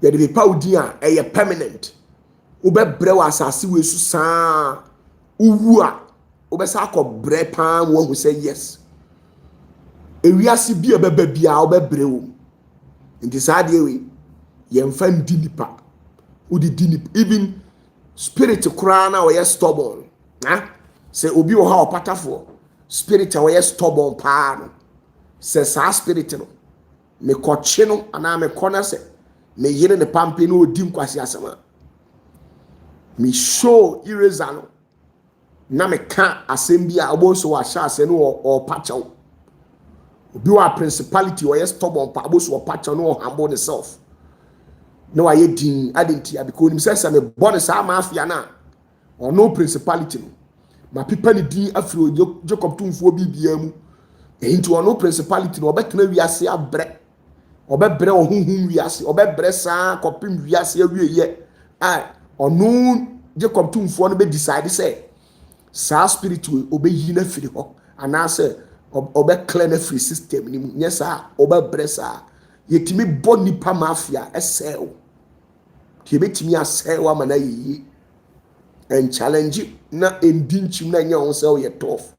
ye di pipa odin a eye permanent o be bre wa asase we su saa uwu a o be sa akọ bre pa wo hu say yes ewiase bi ebeba bia o be bre wo nti saa de we ye mfa ndi nipa o di nipa even spirit kura na o ye stubborn na Say obi o ha opatafoɔ spirit a wɔyɛ stubborn paa no sɛ saa spirit no me kɔkye no anaa me kɔ na sɛ me yere ne pampe no odi nkwasi asɛm a me show eraser no na me ka asɛm bi a ɔbɔ so wɔ ahyɛ asɛ no ɔpakyɛw obi wɔ principality wɔyɛ stubborn paa ɔbɔ so ɔpakyɛw no ɔhambo ne self na wayɛ din adentia because nim sɛ me bɔ ne saa mafia na ɔno principality no ma pipa ne din afiri Jacob tumfuo bibia mu enti ɔno principality no ɔbɛtena wiase abrɛ ɔbɛbrɛ ɔhunhum wiase ɔbɛbrɛ saa kɔpem wiase awieyɛ a ɔno Jacob tumfuo no be decide sɛ saa spirit ɔbɛyi na firi hɔ anaasɛ ɔbɛclear na free system ni mu nyɛ saa ɔbɛbrɛ saa yɛtumi bɔ nipa mafia ɛsɛw yɛbɛtumi asɛw ama na yɛyie and challenge na endin chim na nya on say you tough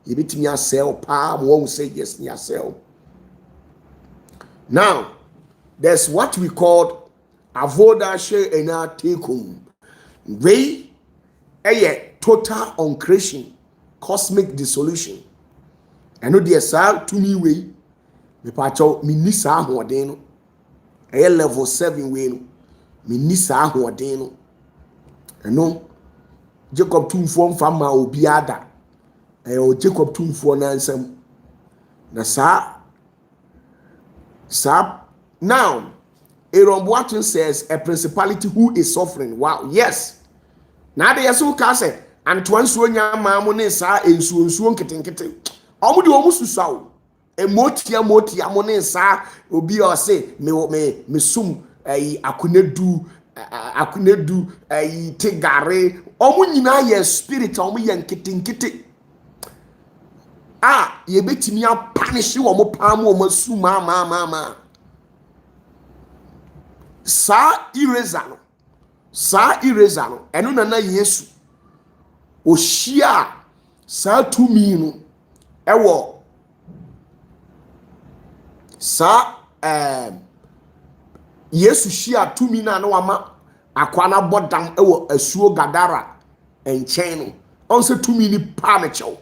you betimi asell pa mo say yes ni asell. Now there's what we called avoda she ena takum we total uncreation cosmic dissolution eno de sa to me we me pa cho me ni sa ahoden no level 7 we no me ni sa ahoden no eno Jacob tumfuo mfa ma obi ada o Jacob tumfuo na nsam na sa now Aaron Boateng says a principality who is suffering. Wow, yes. Now they so ka say Antoine so nya ma mo ne sa ensuo nketenkete omo de omo susaw emotia mo ne sa obi o say me sum akunedu tegare omo nyina ye spirit omo ye nketenkete ye betimi apanish wo mo pam wo masu ma sa eraser no eno na Yesu ohia sa tumi no ewo sa Yesu hia tumi na wama akwana bodam ewo asuo Gadara enchen no on se tumi ni pa me chew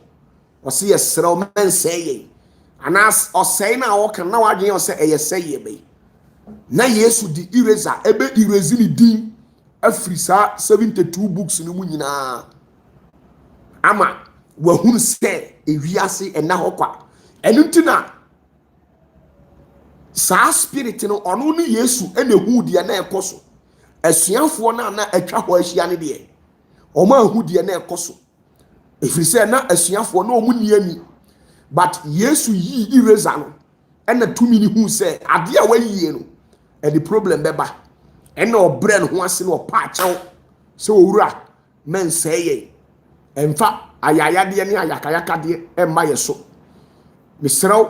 o se yesrew men seye anas o sei na wo kan na wadwen o se eyeseye be na Yesu di eraser ebe erase ni din afiri sa 72 books no mu nyina ama wahunu se ewiase ena hokwa enuntina sa spirit no ono ni Yesu ene hu de na ekoso asuafo na atwa ho ahia ne de o ma hu de na ekoso efiri se na asuafo na omu niani but Yesu yi eraser no ena tumi ni hu se ade a wayie no e the problem beba ena obre no ho ase no pa achew se owura men seye emfa ayaya de ne ayakayaka de emma yeso misrew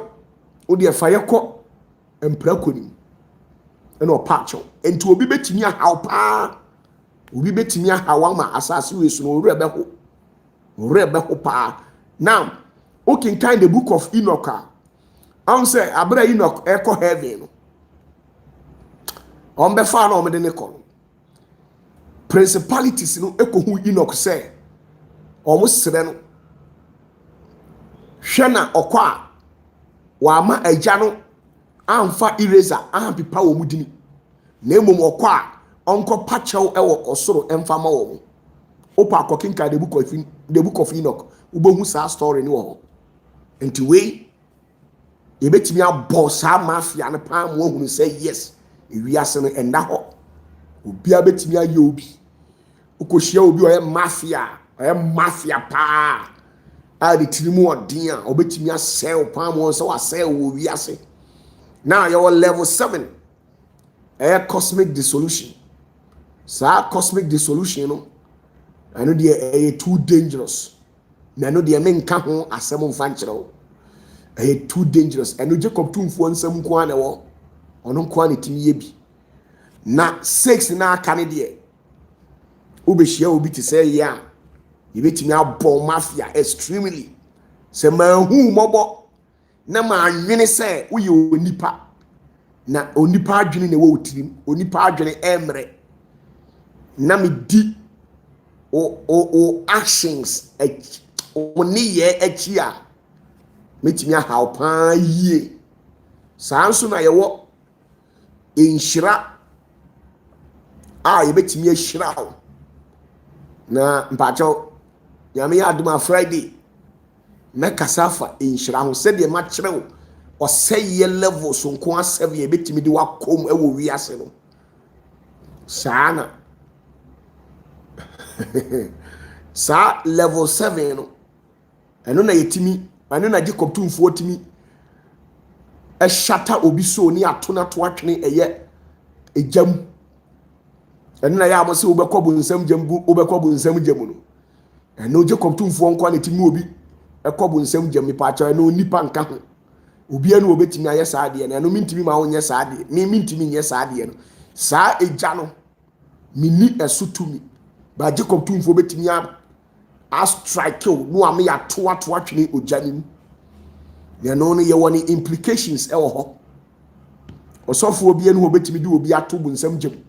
wo de fa yekọ emprakoni ena opa achew enti obi betimi ahaw pa obi betimi ahaw ma asase we so no owura beho pa. Now okay, kind the book of Enoch am say abra Enoch eko heaven no on be fa na o me de ne ko principalities no ekohu Enoch say omo sere no hwe na okwa wa ma agya no amfa eraser ampipa wo mudini na emom okwa onko pachew ewo osoro emfa ma wo opa akokinka the book of Enoch ubohu sa story ni wo enti we ebetimi abo sa mafia ne pa mo hunu say yes ewiase no enda ho obi abetimi aye obi ukohia obi o mafia pa a de tirimu odin a obetimi asel pa mo so asel wo wiase. Now your level 7 cosmic dissolution. Sa cosmic dissolution no I know they are too dangerous. I know they are menka ho asem mfankyerɛw. Too dangerous. I know Jacob tumfo nsɛm kwa na wo. Ono kwa ne timi ye bi. Na 6 na aka ne de. Obehia obi te say ya. Yebetimi abɔ mafia extremely. Se manhu mɔbɔ na ma anwene say wo ye onipa. Na onipa adwene ne wo tirim. Onipa adwene emre. Na me di o actions oni ye echi a metimi ahaw pa yie saa nso na yewo enhyira a yebetimi ahyira wo na mpacho nyame ya aduma Friday mekasa fa enhyira ho se de ma kyerɛ wo ɔsɛye level so nko asɛm yebetimi de wakom ɛwɔ wiase no saa na sa level 7 no eno na yetimi eno na Jacob tumfo timi e shata obi so ni atona to atwene eye ejam eno na ya mo se obekɔbo nsam jambu obekɔbo nsam jamu no eno Jacob tumfo nko na timi obi ekɔbo nsam jam nipa acha eno nipa nka ho obi eno obetimi aye saa de eno mintimi ma wonye saa de me mintimi nye saa de no saa eja no mini esutumi ba Jacob tumfo betimi a strike no am ya to atwene ojanim na no ye woni implications e wo ho osofo obi enu obetimi de obi ato bu nsam gem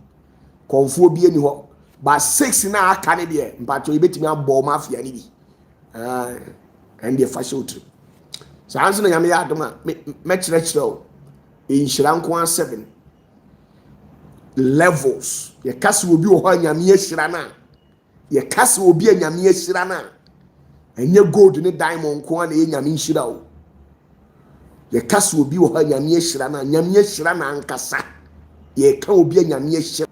konfo obi eni ho ba 6 na aka ne de mpato ebetimi abɔ mafia ni bi and the fashion so anso na yame ya adoma me kyerɛ o enhyira nko 7 levels ye kase obi wo ho anyame ahyira na ye kase obi anyame ahyira na enye gold ne diamond nko na ye nyame nhyira o ye kase obi wo ho anyame ahyira na nyame ahyira na ankasa ye ka obi anyame ahyira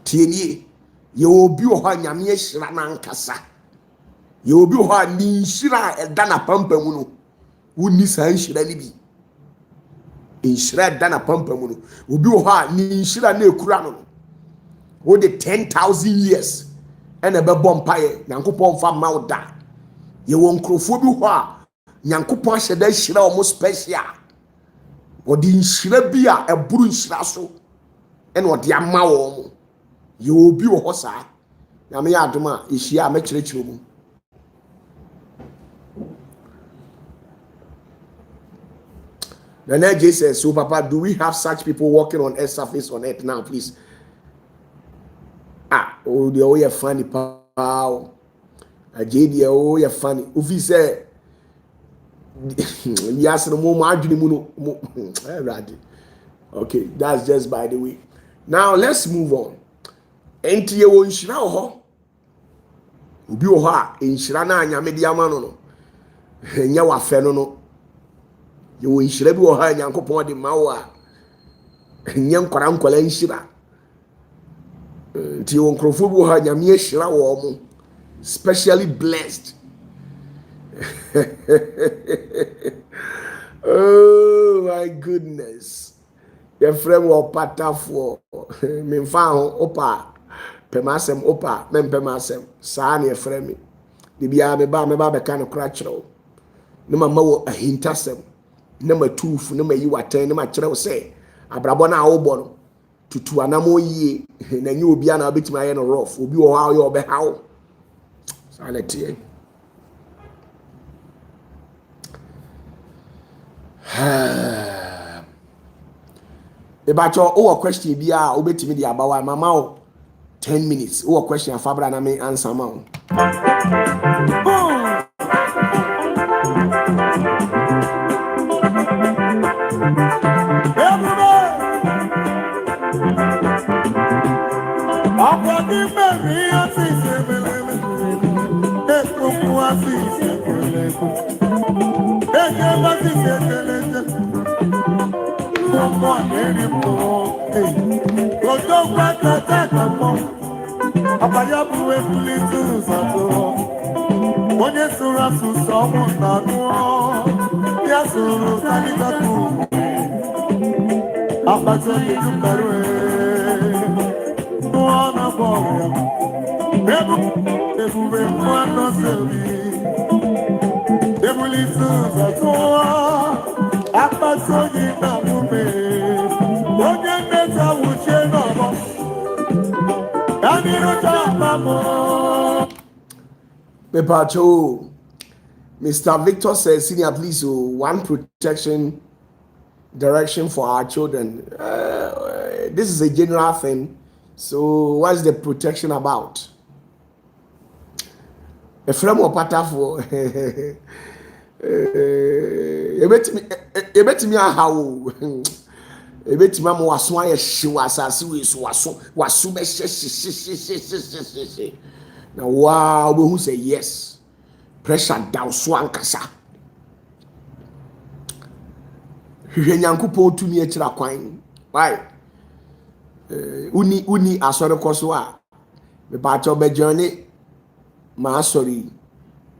tienie ye obi wo ho anyame ahyira na ankasa ye obi wo ho ni nhyira eda na pampamu no woni sa nhyira ni bi nhyira eda na pampamu no obi wo ho ni nhyira na ekura no wo de 10,000 years ene be bompaye nyankopon fa mawda ye won krofo bi ho a nyankopon ahyeda hyira o mo special odi nhyira bi a eburu nhyira so ene odi ama wo mo ye obi wo ho saa na me ya adoma ehia a me kyerɛkyerɛ mu Nana J says, so Papa, do we have such people walking on earth surface on earth now, please? Oh, they are funny, pal. JD, oh, you're funny. Ufi say, yes, no more margin. Okay, that's just by the way. Now let's move on. Enti ye wo nhyira ho. Obi wo ha, nhyira na anya media mano no. Enya wa fe no no. Ye wo nhyira bi wo ha nyankopon de mawo a. Enya nkwara nhyira. Ti wo nkrofo bi wo ha nyame ahyira wo mo. Specially blessed. Oh my goodness. Your friend will OPATAFUOR. Me fa ho opa. Pemasem opa, men pemasem. Saa na your friend me. De bia me ba be kan kra kyerɛw. Ne mama wo ahintasem. Ne ma tufu, ne ma yi watan, ne ma kyerɛw sɛ abrabɔ na wo bɔ no. Tutu anamo yie. Na nyi obi ana obetima ye no rough. Obi wo ha ye obehaw. Saa na tie. Ebacho o question bia obetimi di abawa mama o 10 minutes o question afabra na me answer ma o Pepacho, Mr. Victor says, senior please, one protection direction for our children. This is a general thing. So what's the protection about? a friend of Patafo. Ebetimi ahawo. Ebetimi am waso aye hye asase we so waso be hye. Na wow, we who say yes. Pressure down so ankasa. Hwehwe Nyankopon tumi akira kwan. Why? Uni asore koso a me ba cho be journey ma sorry.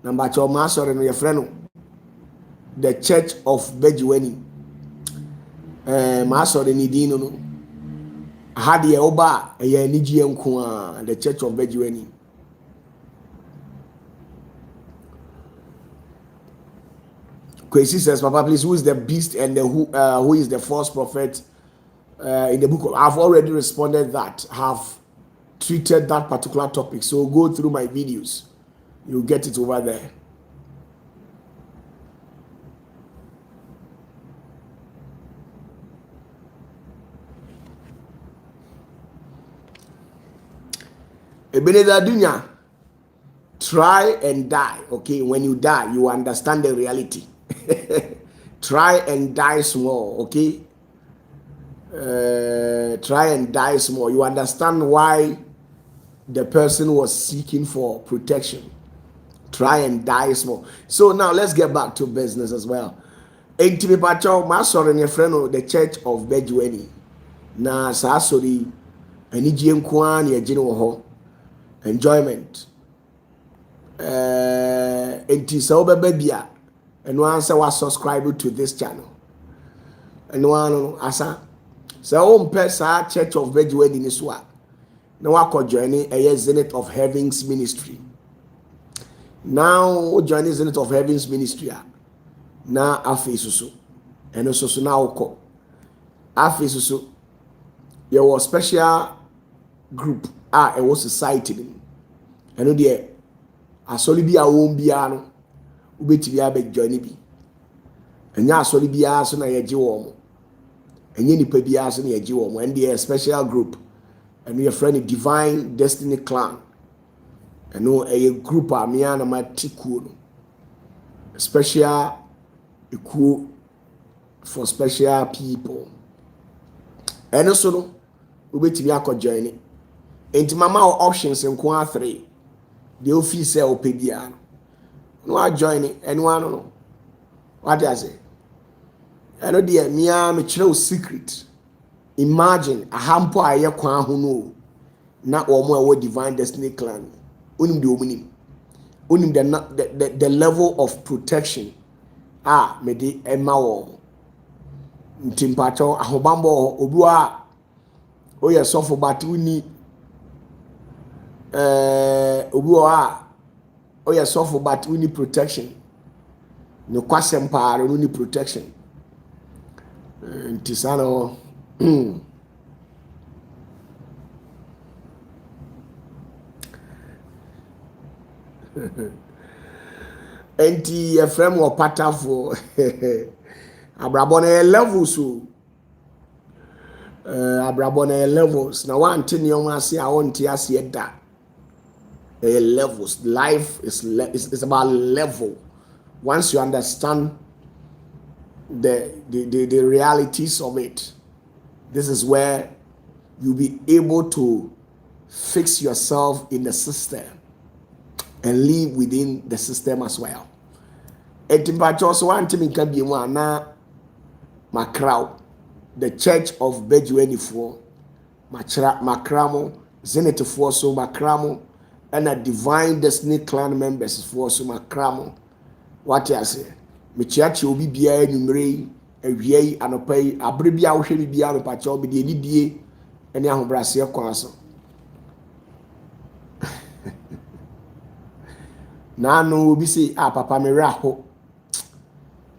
Number 2 ma sorry no your friend the Church of Bejuani. Ma sorry ni din no. Hadi e oba e ni gie nko a the Church of Bejuani. Kwesi says, Papa, please, who is the beast and who is the false prophet in the book of... I've already responded that. Have treated that particular topic. So go through my videos. You'll get it over there. Ebeneza Dunya, try and die. Okay, when you die, you understand the reality. Try and die small, okay? Try and die small. You understand why the person was seeking for protection. Try and die small. So now let's get back to business as well. Enti me pacho ma soro ne friend the Church of Bejuani. Na sa sori ani gie nko an ye gine wo ho. Enjoyment. Enti sa obeba bia and one say was subscribe to this channel. And one asa so pesa Church of Bejuani in Iswa. Now I could join a Zenith of Heaven's ministry. Now join Zenith of Heaven's ministry. Now afisusu. And also now ko. Afisusu. There was special group. It was society. And there a solid be a womb biano. Ubeti abe join bi. Enya solid bia so na ye gi wo. Enye nipa bia so na ye gi wo. And there a special group. And we are friend Divine Destiny Clan. And no a group a me and my tiku. Special equal for special people. And also no ubeti bi akọ join it. Enti mama options nko 3. The office say opebia. No I join it anyone no. What I say? I know the me kire secret. Imagine a hampo aye kwan ho no. Na omo e Divine Destiny Clan. Onim de omunim. Onim the level of protection. Me de ema wo. Ntimpacho ahobambo obuwa oye sofo batuni obuwa oye sofo batuni protection. No kwasem paare no ni protection. Ntisano enti efrem OPATAFUOR abrabone levels abrabone levels na one thing you ase a won ti ase da levels. Life is about level. Once you understand the realities of it, this is where you'll be able to fix yourself in the system and live within the system as well. Etimpacho so one thing can be one na makrao the Church of Bejuani for makramo Zenith for so makramo and a Divine Destiny Clan members for so makramo. What I say? Mechiachi obi bia enumere awie anopai abrebia wo hwe bia me pacha obi de nidie ene ahobrase kwan so. Na no obi say papa me raho.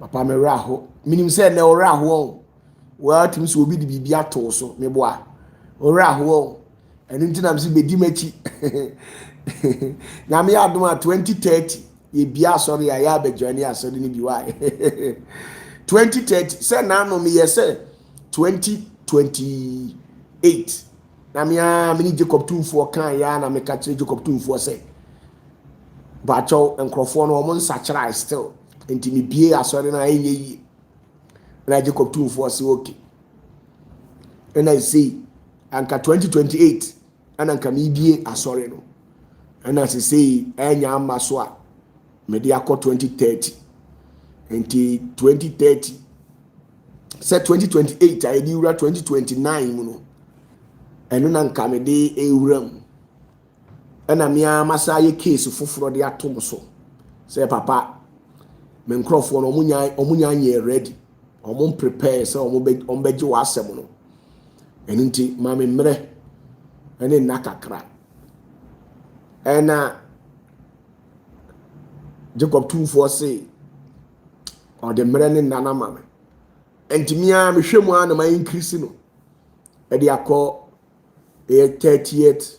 Papa me raho. Minim say na raho. Well tim so obi de bibia to so me boa. Raho. Enu ntina me say bedi machi. Na me adom a 2030 ye bia sorry ya be journey asori ni biwa 2030 say na no me say 2028 na me ni Jacob Tumfo kan ya na me ka kire Jacob Tumfo say bacho nkrofo no omo nsachara still enti me bie asori na enye yi na Jacob 2:4 say okay and I say anka 2028 and anka me bie asori no and as I say enya amaso a me dey akọ 2030 enti 2030 say 2028 I dey ura 2029 mu no eno na nka me dey ewuram ena me amasa ye case foforo de atom so say papa me nkrofo no omunya anye ready omo prepare say omo beje wasem no eninti ma me mre ene nakakra ena Jacob 2:4 say or the mre ne nana mama enti me am hwemu an ma increase no e de akọ 30th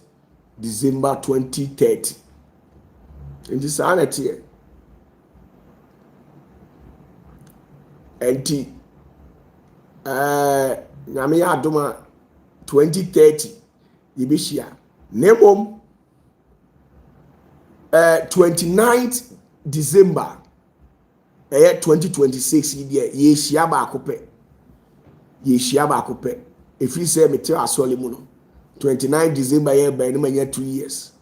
December 2030 enti sanity enti nyame ya adoma 2030 yebeshia nemom 29th December 2026 yeshia ba akope efiri se mete asole mu no 29 December ye ba ni manya 2 years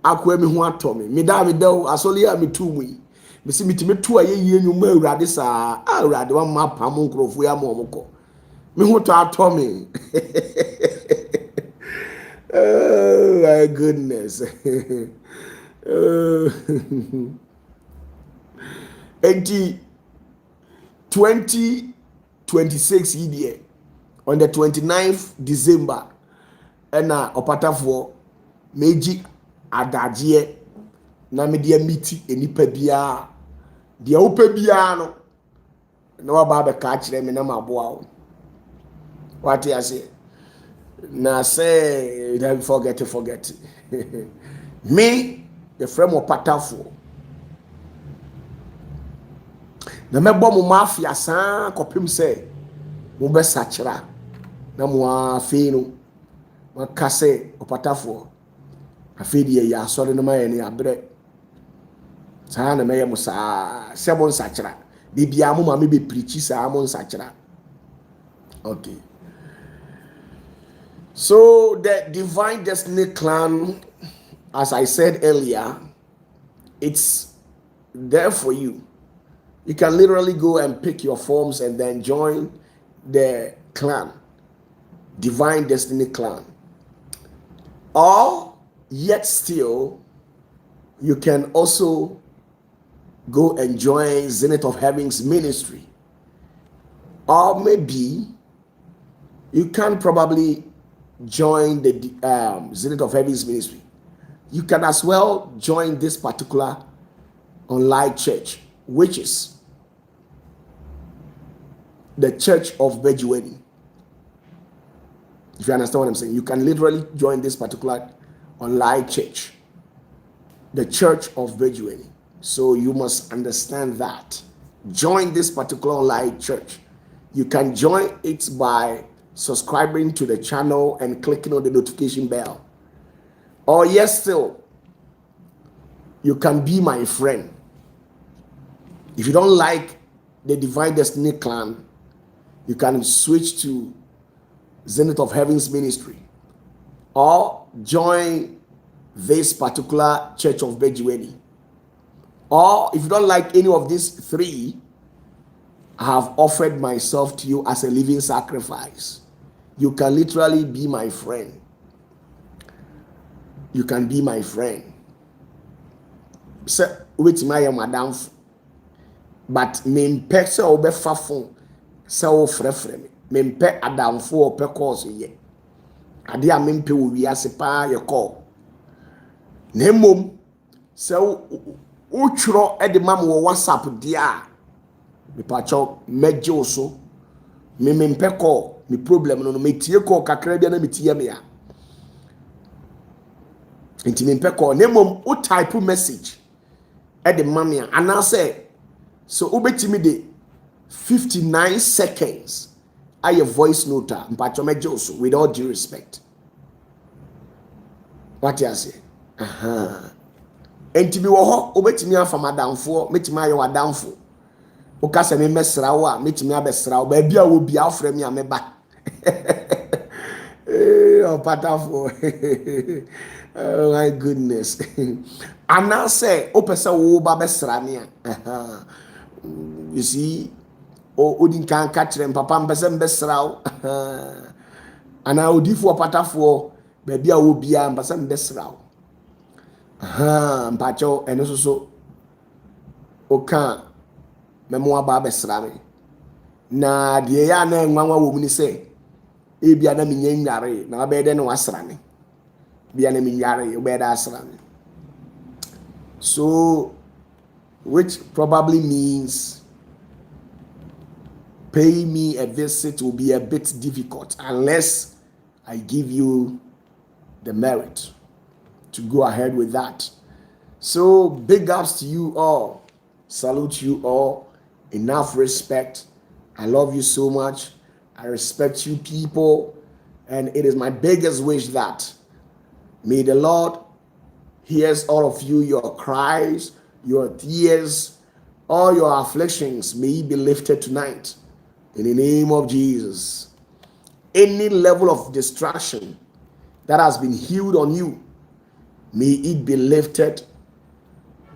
akwa mi ho atomi me da asole ya me tu mu yi me si mitime tu aye yie nyuma awurade saa awurade wa mapa mo nkrofo ya mo mko me ho to atomi oh my goodness enti 2026 year on the 29th December ena opatafuo meji adaje na me dia miti enipa bia dia opa bia no na waba be ka kire me na maboa wo what you say na say don't forget me the frame opatafuo na mebo mo mafia san kopim say mo be sachira na mo afi no makase opatafuo afedi ya asore no maye ne abre saa na meye mo saa sebo nsachira bibia mo ma me be preach saa mo nsachira. Okay, so the divine destiny clan, as I said earlier, it's there for you. You can literally go and pick your forms and then join the clan, divine destiny clan. Or yet still, you can also go and join Zenith of Heaven's ministry. Or maybe you can probably join the Zenith of Heaven's ministry. You can as well join this particular online church, which is the Church of Bejueni. If you understand what I'm saying, you can literally join this particular online church, the Church of Bejueni. So you must understand that. Join this particular online church. You can join it by subscribing to the channel and clicking on the notification bell. Or yes, still, you can be my friend. If you don't like the Divine Destiny Clan, you can switch to Zenith of Heaven's ministry or join this particular Church of Bejueni. Or if you don't like any of these three, I have offered myself to you as a living sacrifice. You can literally be my friend. You can be my friend. So, with my madam, but me pese obe fafon se o frefre me mpe adamfo o pe course ye ade a me mpe wo wiase pa ye call na mom se o twro e de mam wo WhatsApp dia me pacho meje oso me mpe call me problem no me tie call kakra bia na me tie me ya enti me mpe call na mom o type message e de mam ya ana say so ubetimi de 59 seconds aye voice note mpacho meje oso with all due respect. What you say? enti bi wo ho obetimi afa madamfo metimi aye wadamfo o ka se me mesra wo a metimi abesra wo ba bia wo bia afra mi ameba opatafuo oh my goodness ana say o pese wo ba besra me a you see odin kan ka kire papa mpese mbesra wo ana odifo opatafuo ba bia wo bia mpese mbesra wo mpacho eno so oka memo aba besra me na de ya na enwanwa wo mu ni say ebia na menye nware na abede na wasra me bia na menware obede asra me so which probably means paying me a visit will be a bit difficult unless I give you the merit to go ahead with that. So big ups to you all. Salute you all. Enough respect. I love you so much. I respect you people. And it is my biggest wish that may the Lord hears all of you, your cries, your tears, all your afflictions may be lifted tonight. In the name of Jesus. Any level of distraction that has been healed on you, may it be lifted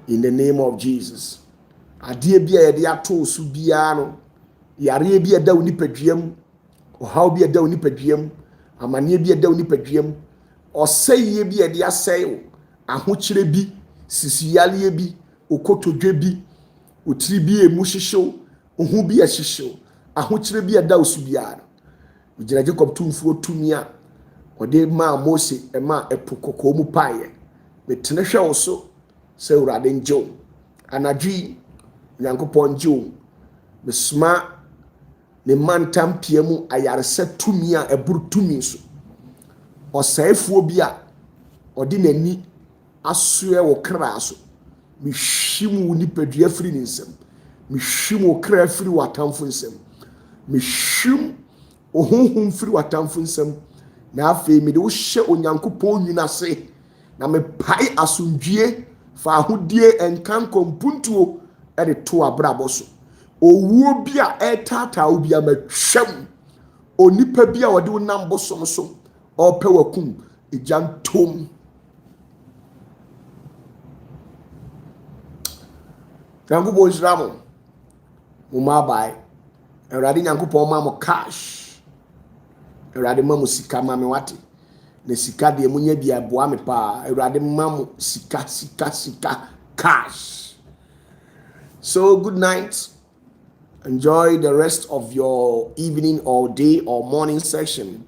in the name of Jesus. Adie bia ye de ato su bia no, yare bia da oni padwam, ohaw bia da oni padwam, amane bia da oni padwam, oseye bia de aseye, ahokyere bi, sisiyale bi, okotodwe bi, otiri bi emu hyehyew, ohu bi ahyehyew, ahokyere bia da osu bia no. Ujira Jacob tumfuo tumia, ode ma Mose ema epokoko mu paye. Metene hwe wo so se urade njo anadwi Nyankopɔn njo mesma ne mantam pie mu ayarese tumi a eburu tumi so ɔsɛefuo bi a ɔde nani asoe wɔ kra so mehwim wo nipadua firi ne nsam mehwim wo kra firi watamfo nsam mehwim ohonhom firi watamfo nsam na afei me de wo hye Onyankopɔn nwina se na me pai asomdwie fa ahodie enkanko mpuntuo de to abrabɔ so owuo bi a etata wo bi amatwam onipa bi a wɔde wo nam bosom so ɔpɛ wakum ejantom Nyankopɔn Israel mo ma bai Awurade Nyankopɔn ma mo cash Awurade ma mo sika ma me wate na sika de munya bia boa me pa Awurade ma mo sika cash. So good night. Enjoy the rest of your evening or day or morning session.